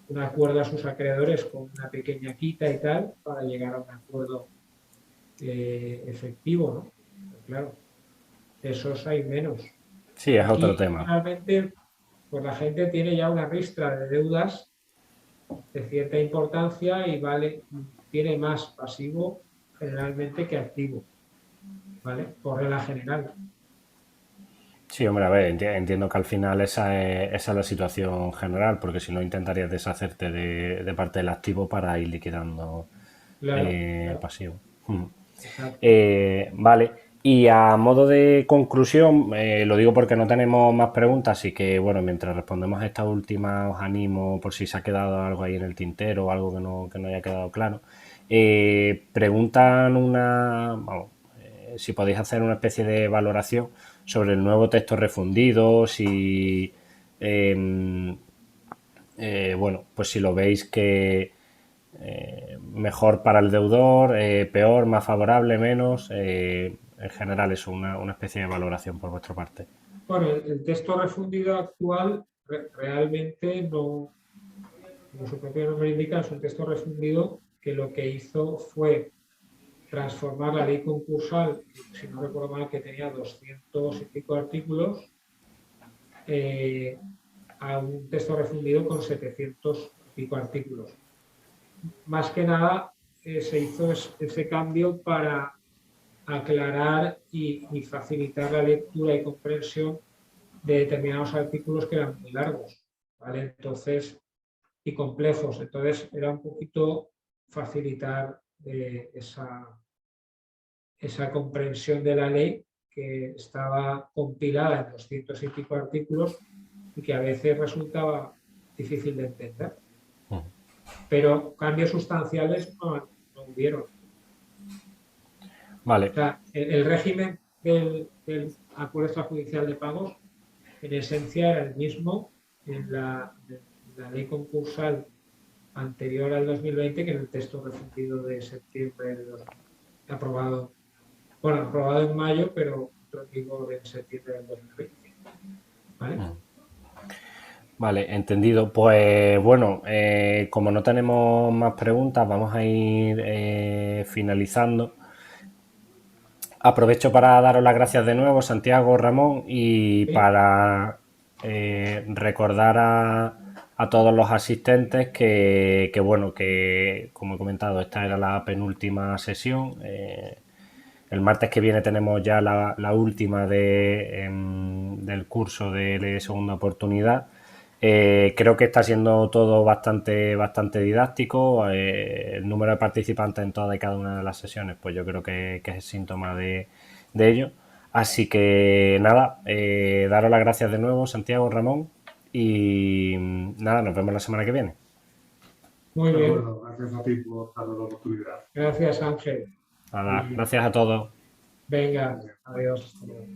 un acuerdo a sus acreedores con una pequeña quita y tal para llegar a un acuerdo efectivo, ¿no? Pero claro, esos hay menos. Sí, es Aquí, otro tema. realmente, pues la gente tiene ya una ristra de deudas de cierta importancia y tiene más pasivo generalmente que activo, ¿vale? Por regla general. Sí, hombre, a ver, entiendo que al final esa es la situación general, porque si no intentarías deshacerte de parte del activo para ir liquidando Claro. pasivo. Exacto. Vale, y a modo de conclusión, lo digo porque no tenemos más preguntas, así que bueno, mientras respondemos a esta última os animo por si se ha quedado algo ahí en el tintero o algo que no haya quedado claro. Preguntan si podéis hacer una especie de valoración sobre el nuevo texto refundido, si bueno, pues si lo veis que mejor para el deudor, peor, más favorable, menos, en general eso, una especie de valoración por vuestra parte. Bueno, el texto refundido actual realmente no, como su propio nombre indica, es un texto refundido que lo que hizo fue transformar la ley concursal, si no recuerdo mal, que tenía 200 y pico artículos, a un texto refundido con 700 y pico artículos. Más que nada se hizo ese cambio para aclarar y facilitar la lectura y comprensión de determinados artículos que eran muy largos, ¿vale? Entonces, y complejos. Entonces, era un poquito facilitar esa comprensión de la ley que estaba compilada en 200 y pico artículos y que a veces resultaba difícil de entender. Pero cambios sustanciales no hubieron. Vale. O sea, el régimen del acuerdo extrajudicial de pagos en esencia era el mismo en la ley concursal anterior al 2020 que en el texto refundido de septiembre aprobado en mayo, pero entró en vigor en septiembre del 2020. ¿Vale? Vale, entendido. Pues bueno, como no tenemos más preguntas, vamos a ir finalizando. Aprovecho para daros las gracias de nuevo, Santiago, Ramón, y para recordar a todos los asistentes que, bueno, que como he comentado, esta era la penúltima sesión. El martes que viene tenemos ya la última del curso de segunda oportunidad. Creo que está siendo todo bastante didáctico. El número de participantes en todas y cada una de las sesiones, pues yo creo que es síntoma de ello. Así que nada, daros las gracias de nuevo, Santiago, Ramón, y nada, nos vemos la semana que viene. Muy bien. Bueno, gracias a ti por darnos la oportunidad. Gracias, Ángel. Nada, gracias a todos. Venga, adiós. Hasta luego.